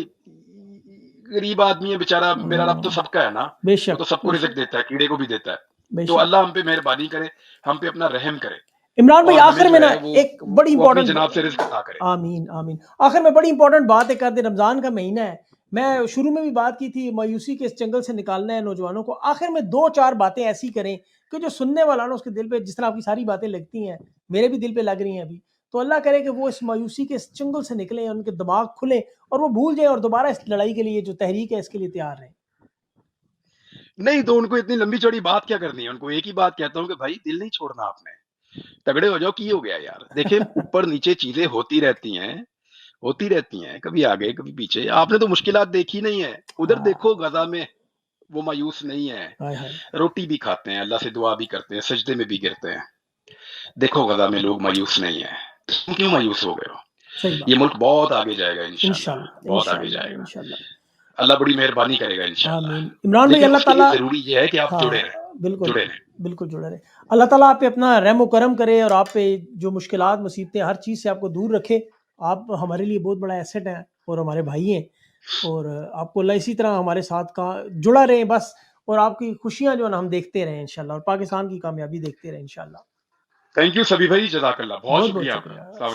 गरीब आदमी है बेचारा, मेरा रब तो हुँ, सबका है ना, वो बेशक, तो सबको रिज़्क बेशक, देता है, कीड़े को भी देता है। तो बेशक। अल्लाह हम पे मेहरबानी करे, हम पे अपना रहम करे इमरान भाई और हमें आखिर जो में ना है एक बड़ी वो अपनी इंपॉर्टेंट जनाब से रिज़्क अता करे। आमीन, आमीन। आखिर में बड़ी इंपॉर्टेंट बात एक कर दें, रमज़ान का महीना है। मैं शुरू में भी बात की थी, मायूसी के इस जंगल से निकालना है नौजवानों को। आखिर में 2-4 बातें ऐसी करें कि जो सुनने वाला ना उसके दिल पे, जिस तरह आपकी सारी बातें लगती हैं, मेरे भी दिल पे लग रही हैं अभी। तो अल्लाह करे कि वो इस मायूसी के इस चंगुल से निकलें, उनके दिमाग खुले और वो भूल जाएँ और दोबारा इस लड़ाई के लिए जो तहरीक है इसके लिए तैयार रहें। नहीं तो उनको इतनी लंबी-चौड़ी बात क्या करनी है? उनको एक ही बात कहता हूँ कि भाई दिल नहीं छोड़ना आपने। तगड़े हो जाओ, की हो गया यार। देखिए ऊपर-नीचे चीज़ें होती रहती हैं, कभी आगे, कभी पीछे। आपने तो मुश्किलात देखी नहीं है। उधर हाँ, देखो गज़ा में, वो मायूस नहीं है। हाय, हाय! रोटी भी खाते हैं, अल्लाह से दुआ भी करते हैं, सजदे में भी गिरते हैं। देखो गज़ा में लोग मायूस नहीं हैं। तुम क्यों मायूस हो गए हो? सही ये बात। मुल्क बहुत आगे जाएगा इंशाल्लाह, इंशाल्लाह, बहुत आगे इंशाल्लाह, जाएगा। इंशाल्लाह। अल्लाह बड़ी मेहरबानी करेगा इंशाल्लाह। आमीन। इमरान भाई लेकिन अल्लाह उसके लिए ताला ज़रूरी ये है कि आप हाँ, जुड़े रहें, बिल्कुल, जुड़े रहें। बिल्कुल जुड़े रहें। अल्लाह ताला आप पे अपना रहम व करम करे और आप पे जो मुश्किलात, मुसीबतें, हर चीज़ से आपको दूर रखे। आप हमारे लिए बहुत बड़ा एसेट हैं और हमारे भाई हैं और आपको अल्लाह इसी तरह हमारे साथ का जुड़ा रहे बस और आपकी खुशियाँ जो है ना हम देखते रहें इंशाल्लाह और पाकिस्तान की कामयाबी देखते रहें इंशाल्लाह। थैंक यू सभी भाई, जज़ाकल्लाह। बहुत बहुत-बहुत शुक्रिया आपका। शुक्रिया। अस्सलाम